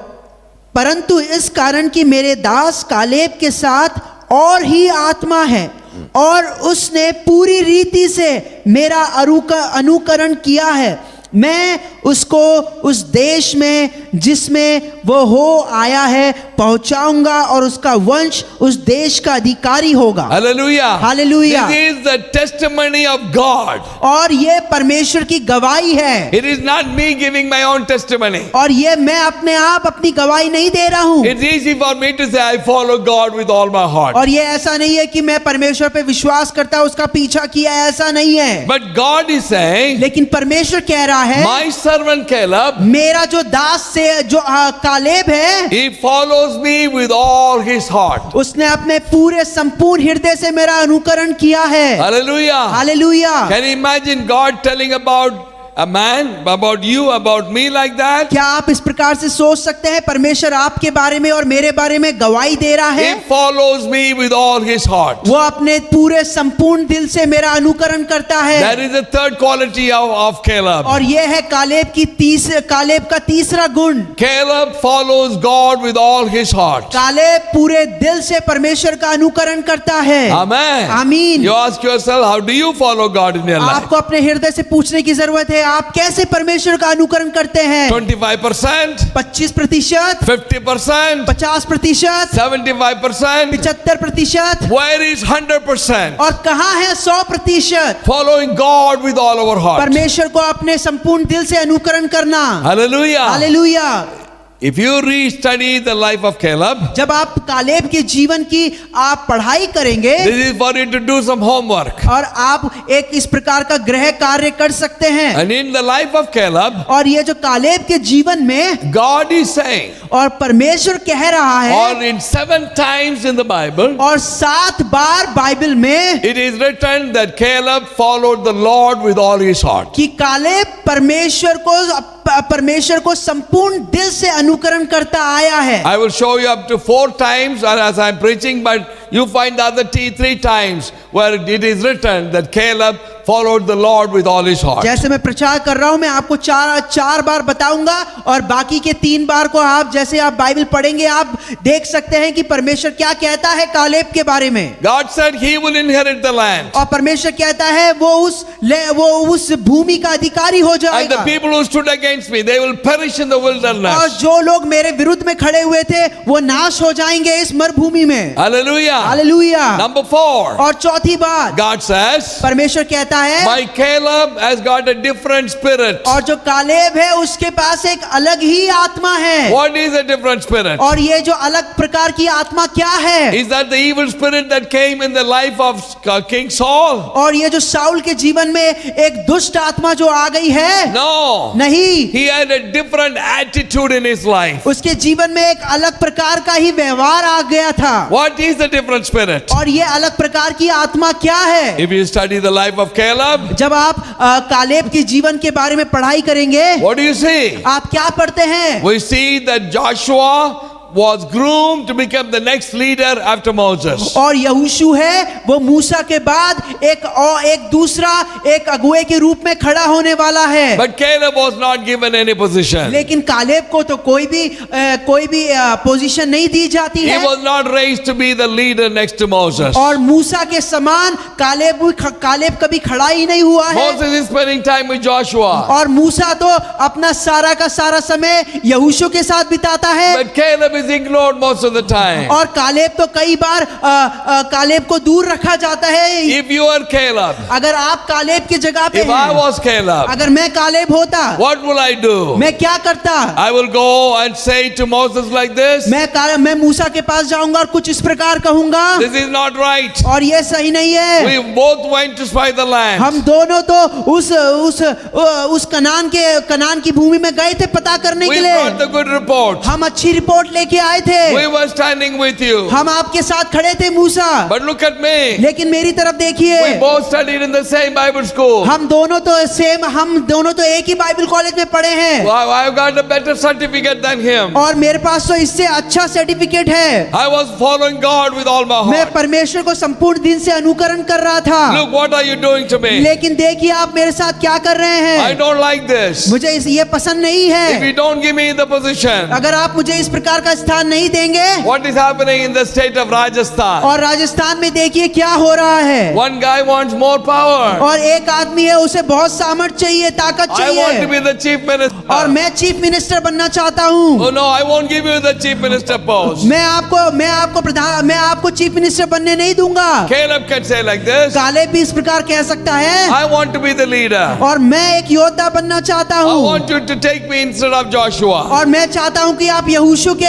परंतु इस कारण कि मेरे दास Caleb के साथ और ही आत्मा है और उसने पूरी रीति से मेरा अनुकरण किया है, मैं उसको उस देश में जिसमें वो हो आया है पहुंचाऊंगा और उसका वंश उस देश का अधिकारी होगा। Hallelujah. Hallelujah. This is the testimony of God. और ये परमेश्वर की गवाही है। It is not me giving my own testimony. और ये मैं अपने आप अपनी गवाही नहीं दे रहा हूँ। It's easy for me to say I follow God with all my heart. और ये ऐसा नहीं है कि मैं परमेश्वर पे विश्वास करता हूँ, उसका पीछा किया, ऐसा नहीं है। But God is saying, लेकिन परमेश्वर कह रहा है, my servant Caleb, मेरा जो दास से जो कालेब है, he follows me with all his heart. उसने अपने पूरे संपूर्ण हृदय से मेरा अनुकरण किया है। Hallelujah. Hallelujah. Can you imagine God telling about a man, about you, about me like that? क्या आप इस प्रकार से सोच सकते हैं परमेश्वर आपके बारे में और मेरे बारे में गवाही दे रहा है? He follows me with all his heart. वो अपने पूरे संपूर्ण दिल से मेरा अनुकरण करता है। That is the third quality of Caleb. और ये है कालेब का तीसरा गुण। Caleb follows God with all his heart. Caleb पूरे दिल से परमेश्वर का अनुकरण करता है। Amen. आमीन। You ask yourself, how do you follow God in your life? आपको अपने हृदय से पूछने की जरूरत है, आप कैसे परमेश्वर का अनुकरण करते हैं? 25%, 25%, 50%, 50%, 75%. 75%, Where is 100%? और कहाँ है 100%? Following God with all our heart. परमेश्वर को अपने संपूर्ण दिल से अनुकरण करना। Hallelujah. Hallelujah. If you re-study the life of Caleb, जब आप कालेब के जीवन की आप पढ़ाई करेंगे, this is for you to do some homework. और आप एक इस प्रकार का गृह कार्य कर सकते हैं। And in the life of Caleb, और ये जो कालेब के जीवन में God is saying, और परमेश्वर कह रहा है, or in 7 times in the Bible, और 7 बार बाइबल में it is written that Caleb followed the Lord with all his heart. कि कालेब परमेश्वर को संपूर्ण दिल से अनुकरण करता आया है। I will show you up to 4 times as I'm preaching, but you find the other 3 times where it is written that Caleb followed the Lord with all his heart. जैसे मैं प्रचार कर रहा हूं, मैं आपको चार बार बताऊंगा, और बाकी के 3 बार को आप जैसे आप बाइबल पढ़ेंगे आप देख सकते हैं कि परमेश्वर क्या कहता है कालेब के बारे में। God said he will inherit the land. और परमेश्वर कहता है वो उस भूमि का अधिकारी हो And जाएगा। the people who stood against me, they will perish in the और wilderness. जो लोग मेरे विरुद्ध में खड़े हुए थे वो नाश हो जाएंगे इस मरुभूमि में। Hallelujah. हालेलुया। Number 4, और चौथी बात, God says, परमेश्वर कहता है, My Caleb has got a different spirit. और जो कालेब है उसके पास एक अलग ही आत्मा है। What is a different spirit? और ये जो अलग प्रकार की आत्मा क्या है? Is that the evil spirit that came in the life of King Saul? और ये जो साउल के जीवन में एक दुष्ट आत्मा जो आ गई है? No. नहीं, He had a different attitude in his life. उसके जीवन में एक अलग प्रकार का ही व्यवहार आ गया था। What is the different spirit? और ये अलग प्रकार की आत्मा क्या है? If you study the life of Caleb, जब आप कालेब के जीवन के बारे में पढ़ाई करेंगे, what do you see? आप क्या पढ़ते हैं? We see that Joshua was groomed to become the next leader after Moses. और यहोशू है वो मूसा के बाद एक दूसरा एक अगुए के रूप में खड़ा होने वाला है। But Caleb was not given any position. लेकिन कालेब को तो कोई भी पोजीशन नहीं दी जाती He है। was not raised to be the leader next to Moses. और मूसा के समान कालेब कभी खड़ा ही नहीं हुआ है। Moses is spending time with Joshua. और मूसा तो अपना सारा का सारा समय यहोशू के साथ बिताता है। But Caleb is ignored most of the time. और कालेब तो कई बार कालेब को दूर रखा जाता है। If you are Caleb, अगर आप कालेब की जगह पे if I हैं, was Caleb, अगर मैं कालेब होता, what will I do? मैं क्या करता? I will go and say to Moses like this, मैं मूसा के पास जाऊंगा और कुछ इस प्रकार कहूंगा, this is not right. और ये सही नहीं है। We both went to spy the land. हम दोनों तो उस कनान की भूमि में गए थे पता करने We के लिए। brought the good report. हम अच्छी रिपोर्ट लेके आए थे। We were standing with you. हम आपके साथ खड़े थे मूसा। But look at me. लेकिन मेरी तरफ We देखिए, both studied in the same Bible school. हम दोनों तो एक ही बाइबल कॉलेज में पढ़े हैं। Wow, I've got a better certificate than him. और मेरे पास तो इससे अच्छा सर्टिफिकेट है। I was following God with all my मैं heart. परमेश्वर को संपूर्ण दिन से अनुकरण कर रहा था। Look, what are you doing to me? लेकिन देखिए आप मेरे साथ क्या कर रहे I हैं। don't like this. मुझे ये पसंद नहीं If you है। don't give me the position, अगर आप मुझे इस प्रकार का स्थान नहीं देंगे। what is happening in the state of Rajasthan? और राजस्थान में देखिए क्या हो रहा है। One guy wants more power. और एक आदमी है उसे बहुत सामर्थ्य चाहिए, ताकत I want to चाहिए, be the chief minister. और मैं चीफ मिनिस्टर बनना चाहता हूँ। Oh no, I won't give you the chief minister post. मैं आपको चीफ मिनिस्टर बनने नहीं दूंगा। Caleb can say like this, Caleb भी इस प्रकार कह सकता है, I want to be the leader. और मैं एक योद्धा बनना चाहता I हूँ, want you to take me instead of Joshua. और मैं चाहता हूँ कि आप यहोशू के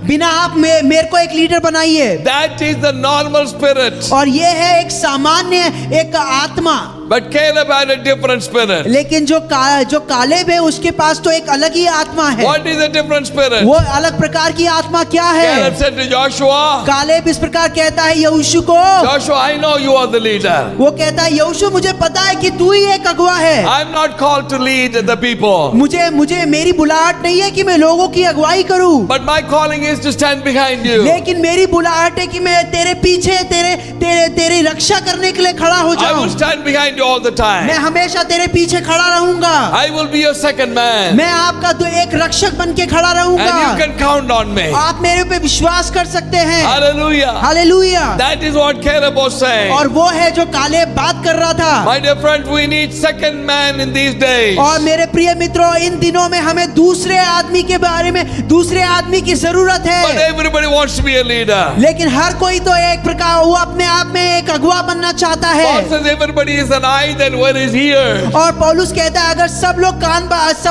बिना आप मेरे को एक लीडर बनाइए। That is the normal spirit. और ये है एक सामान्य एक आत्मा। But Caleb had a different spirit. लेकिन जो कालेब है उसके पास तो एक अलग ही आत्मा है। What is a different spirit? वो अलग प्रकार की आत्मा क्या Caleb है? said to Joshua, कालेब इस प्रकार कहता है यहोशू को, Joshua, I know you are the leader. वो कहता है यहोशू मुझे पता है कि तू ही एक अगुवा है। I'm not called to lead the people. मुझे मेरी बुलाहट नहीं है कि मैं लोगों की अगुवाई करूं, But my calling is to stand behind you. लेकिन मेरी बुलाहट है कि मैं तेरे पीछे तेरी रक्षा करने के लिए खड़ा हो I will जाऊं। stand behind you all the मैं time. हमेशा तेरे पीछे खड़ा रहूंगा। I will be your second man. मैं आपका तो एक रक्षक बन के खड़ा And you रहूंगा। can count on me. आप मेरे पे विश्वास कर सकते हैं। Hallelujah. Hallelujah. That is what Caleb was saying. और वो है जो कालेब बात कर रहा था। My dear friends, we need second man in these days. और मेरे प्रिय मित्रों, इन दिनों में हमें दूसरे आदमी के बारे में दूसरे आदमी की जरूरत But है। everybody wants to be a leader. लेकिन हर कोई तो एक प्रकार वो अपने आप में एक अगुवा बनना चाहता Paul है। says everybody is an eye, then where is ear? और पौलुस कहता है अगर सब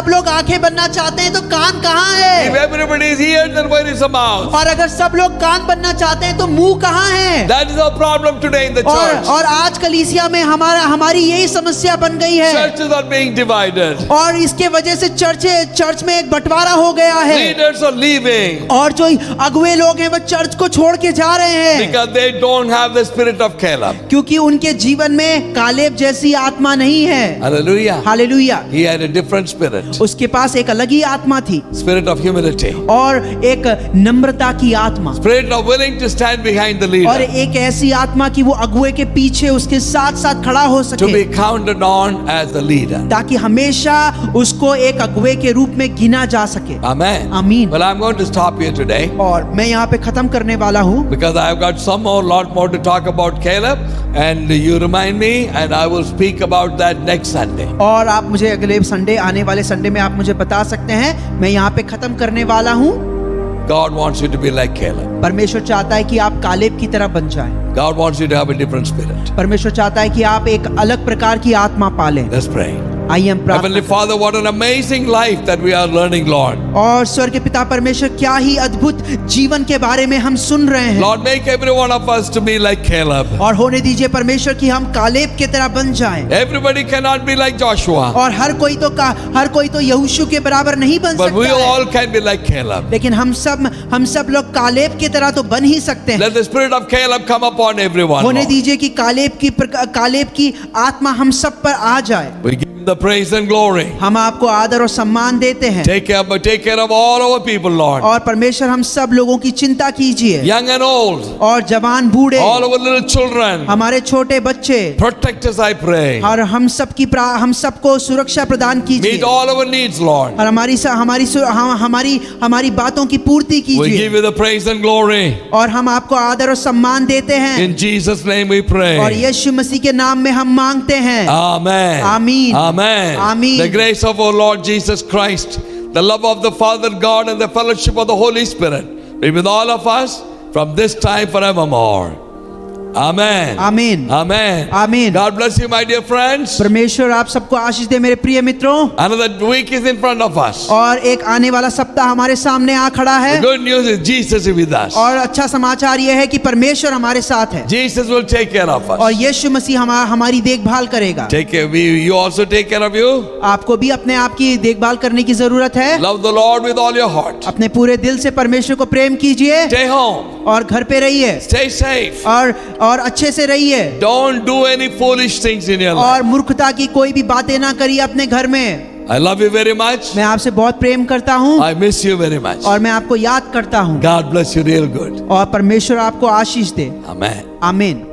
लोग आंखें बनना चाहते हैं तो कान कहाँ If है? everybody is ear, then where is the mouth? और अगर सब लोग कान बनना चाहते हैं तो मुंह कहाँ है? That is our problem today in the church. और आज कलीसिया में हमारी यही समस्या बन गई है। Churches are being divided. और इसके वजह से चर्च में एक बंटवारा हो गया है। Leaders are leaving और जो अगुवे लोग हैं वो चर्च को छोड़ के जा रहे हैं, because they don't have the spirit of Caleb. क्योंकि उनके जीवन में कालेब जैसी आत्मा नहीं है। Hallelujah. Hallelujah. He had a different spirit. उसके पास एक अलग ही आत्मा थी, Spirit of humility. और एक नम्रता की आत्मा, Spirit of willing to stand behind the और leader. एक ऐसी आत्मा की वो अगुवे के पीछे उसके साथ साथ खड़ा हो To सके, be counted on as the leader. ताकि हमेशा उसको एक अगुवे के रूप में गिना जा सके। Amen. आमीन। Well, I'm going to stop here today और मैं यहाँ पे खत्म करने वाला हूँ, because I've got lot more to talk about Caleb, and you remind me, and I will speak about that next Sunday. और आप मुझे अगले संडे, आने वाले संडे में आप मुझे बता सकते हैं। मैं यहाँ पे खत्म करने वाला हूँ। God wants you to be like Caleb. परमेश्वर चाहता है कि आप कालेब की तरह बन जाएं। God wants you to have a different spirit. परमेश्वर चाहता है कि आप एक अलग प्रकार की आत्मा पालें। Let's pray. आइए हम प्रार्थना Heavenly Father, what an amazing life that we are learning, Lord. और स्वर्ग के पिता परमेश्वर, क्या ही अद्भुत जीवन के बारे में हम सुन रहे हैं। Lord, make every one of us to be like Caleb. और होने दीजिए परमेश्वर कि हम कालेब की तरह बन जाएं। Everybody cannot be like Joshua, और हर कोई तो यहोशू के बराबर नहीं बन but we सकता है, all can be like Caleb. लेकिन हम सब लोग कालेब की तरह तो बन ही सकते हैं। Let the spirit of Caleb come upon everyone, होने Lord. दीजिए कि कालेब की आत्मा हम सब पर आ जाए। We give him the praise and glory. हम आपको आदर और सम्मान देते हैं। Take care of all our people, Lord. और परमेश्वर हम सब लोगों की चिंता कीजिए, Young and old, और जवान बूढ़े, all our little children. हमारे छोटे बच्चे, Protect us, I pray. और हम सबको सुरक्षा प्रदान कीजिए, Meet all our needs, Lord. और हमारी बातों की पूर्ति We कीजिए। give you the praise and glory. और हम आपको आदर और सम्मान देते हैं, In Jesus' name we और pray. यीशु मसीह के नाम में हम मांगते हैं। Amen. Amen. Amen. Amen. The grace of our Lord Jesus Christ, the love of the Father God, and the fellowship of the Holy Spirit be with all of us from this time forevermore. Amen. Amen. Amen. Amen. God bless you, my dear friends. परमेश्वर आप सबको आशीष दे मेरे प्रिय मित्रों। Another week is in front of us. और एक आने वाला सप्ताह हमारे सामने आ खड़ा है, The good news is Jesus is with us. और अच्छा समाचार यह है कि परमेश्वर हमारे साथ है, Jesus will take care of और us. यीशु मसीह हमारी देखभाल करेगा। Take care. You also take care of you. आपको भी अपने आप की देखभाल करने की जरूरत है। Love the Lord with all your heart. अपने पूरे दिल से परमेश्वर को प्रेम कीजिए, Stay home. और घर पे रहिए, Stay safe. और अच्छे से रहिए, Don't do any foolish things in your life. और मूर्खता की कोई भी बातें ना करिए अपने घर में। I love you very much. मैं आपसे बहुत प्रेम करता हूँ, I miss you very much. और मैं आपको याद करता हूँ, God bless you real good. और परमेश्वर आपको आशीष दे। Amen. आमीन।